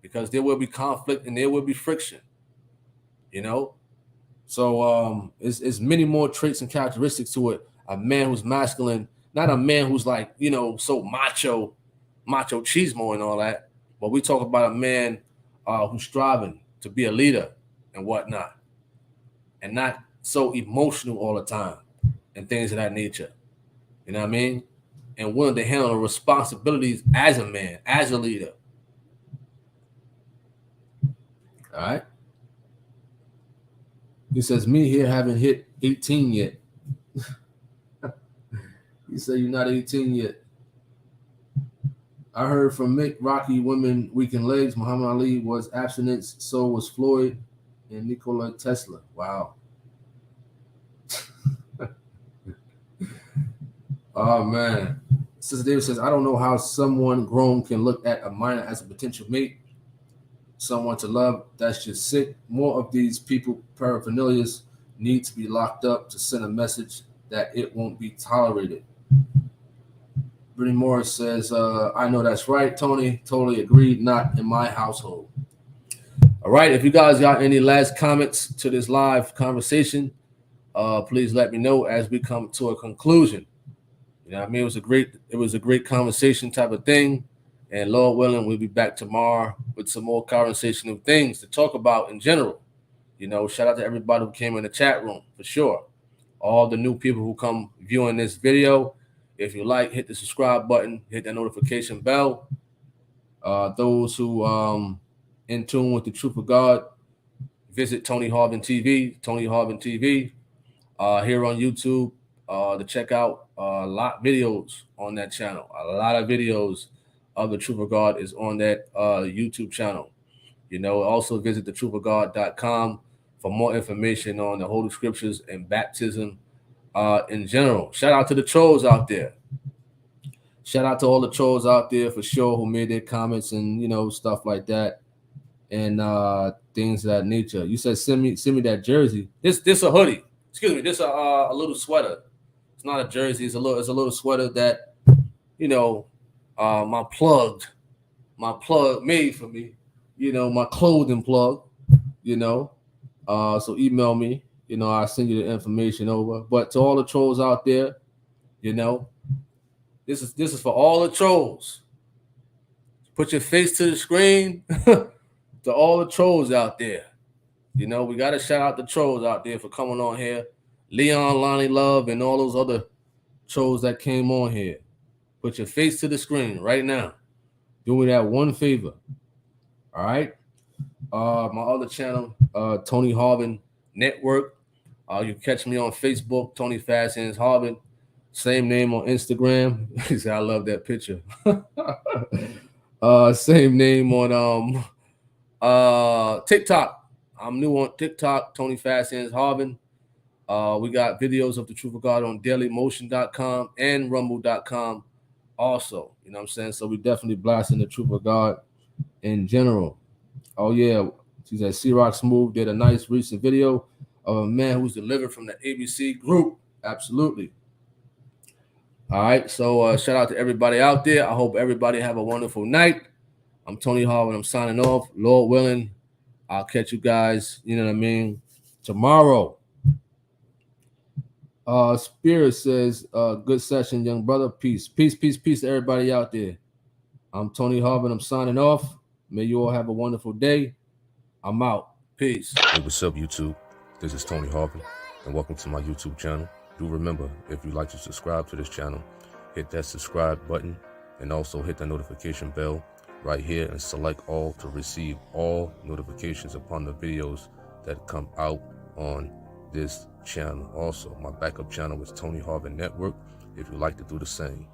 because there will be conflict and there will be friction. So it's many more traits and characteristics to it. A man who's masculine, not a man who's like, so macho chismo and all that. But we talk about a man who's striving to be a leader and whatnot, and not so emotional all the time and things of that nature. You know what I mean? And willing to handle the responsibilities as a man, as a leader. All right. He says, me here haven't hit 18 yet. He said, you're not 18 yet. I heard from Mick, Rocky, women weakened legs. Muhammad Ali was abstinence. So was Floyd and Nikola Tesla. Wow. Oh, man. Sister David says, I don't know how someone grown can look at a minor as a potential mate. Someone to love. That's just sick. More of these people, paraphernalias, need to be locked up to send a message that it won't be tolerated. Brittany Morris says, I know that's right, Tony. Totally agreed. Not in my household. All right. If you guys got any last comments to this live conversation, please let me know as we come to a conclusion. You know what I mean? It was a great conversation type of thing. And Lord willing, we'll be back tomorrow with some more conversational things to talk about in general. You know, shout out to everybody who came in the chat room for sure. All the new people who come viewing this video. If you like, hit the subscribe button, hit that notification bell. Those who in tune with the truth of God, visit Tony Harvin TV, Tony Harvin TV, here on YouTube to check out a lot of videos on that channel. A lot of videos of the truth of God is on that YouTube channel. You know, also visit thetruthofgod.com for more information on the Holy Scriptures and baptism in general. Shout out to the trolls out there. Shout out to all the trolls out there for sure who made their comments and, you know, stuff like that and things of that nature. You said send me that jersey. This a hoodie. Excuse me. This a little sweater. It's not a jersey. It's a little sweater that, you know, my plug made for me. You know, my clothing plug. You know, so email me. You know, I'll send you the information over. But to all the trolls out there, you know, this is for all the trolls. Put your face to the screen. To all the trolls out there. You know, we got to shout out the trolls out there for coming on here. Leon, Lonnie Love, and all those other trolls that came on here. Put your face to the screen right now. Do me that one favor. All right? My other channel, Tony Harvin Network. You can catch me on Facebook, Tony Fast Hands Harvin. Same name on Instagram. I love that picture. Same name on TikTok. I'm new on TikTok, Tony Fast Hands Harvin. We got videos of the Truth of God on dailymotion.com and rumble.com also. You know what I'm saying? So we definitely blasting the Truth of God in general. Oh, yeah. She said C-Rock Smooth did a nice recent video of a man who's delivered from the ABC group. Absolutely. All right. So shout out to everybody out there. I hope everybody have a wonderful night. I'm Tony Harvin. I'm signing off. Lord willing, I'll catch you guys, you know what I mean, tomorrow. Spirit says, good session, young brother. Peace. Peace, peace, peace to everybody out there. I'm Tony Harvin. I'm signing off. May you all have a wonderful day. I'm out. Peace.
Hey, what's up, YouTube? This is Tony Harvin, and welcome to my YouTube channel. Do remember, if you'd like to subscribe to this channel, hit that subscribe button and also hit the notification bell right here and select all to receive all notifications upon the videos that come out on this channel. Also, my backup channel is Tony Harvin Network if you'd like to do the same.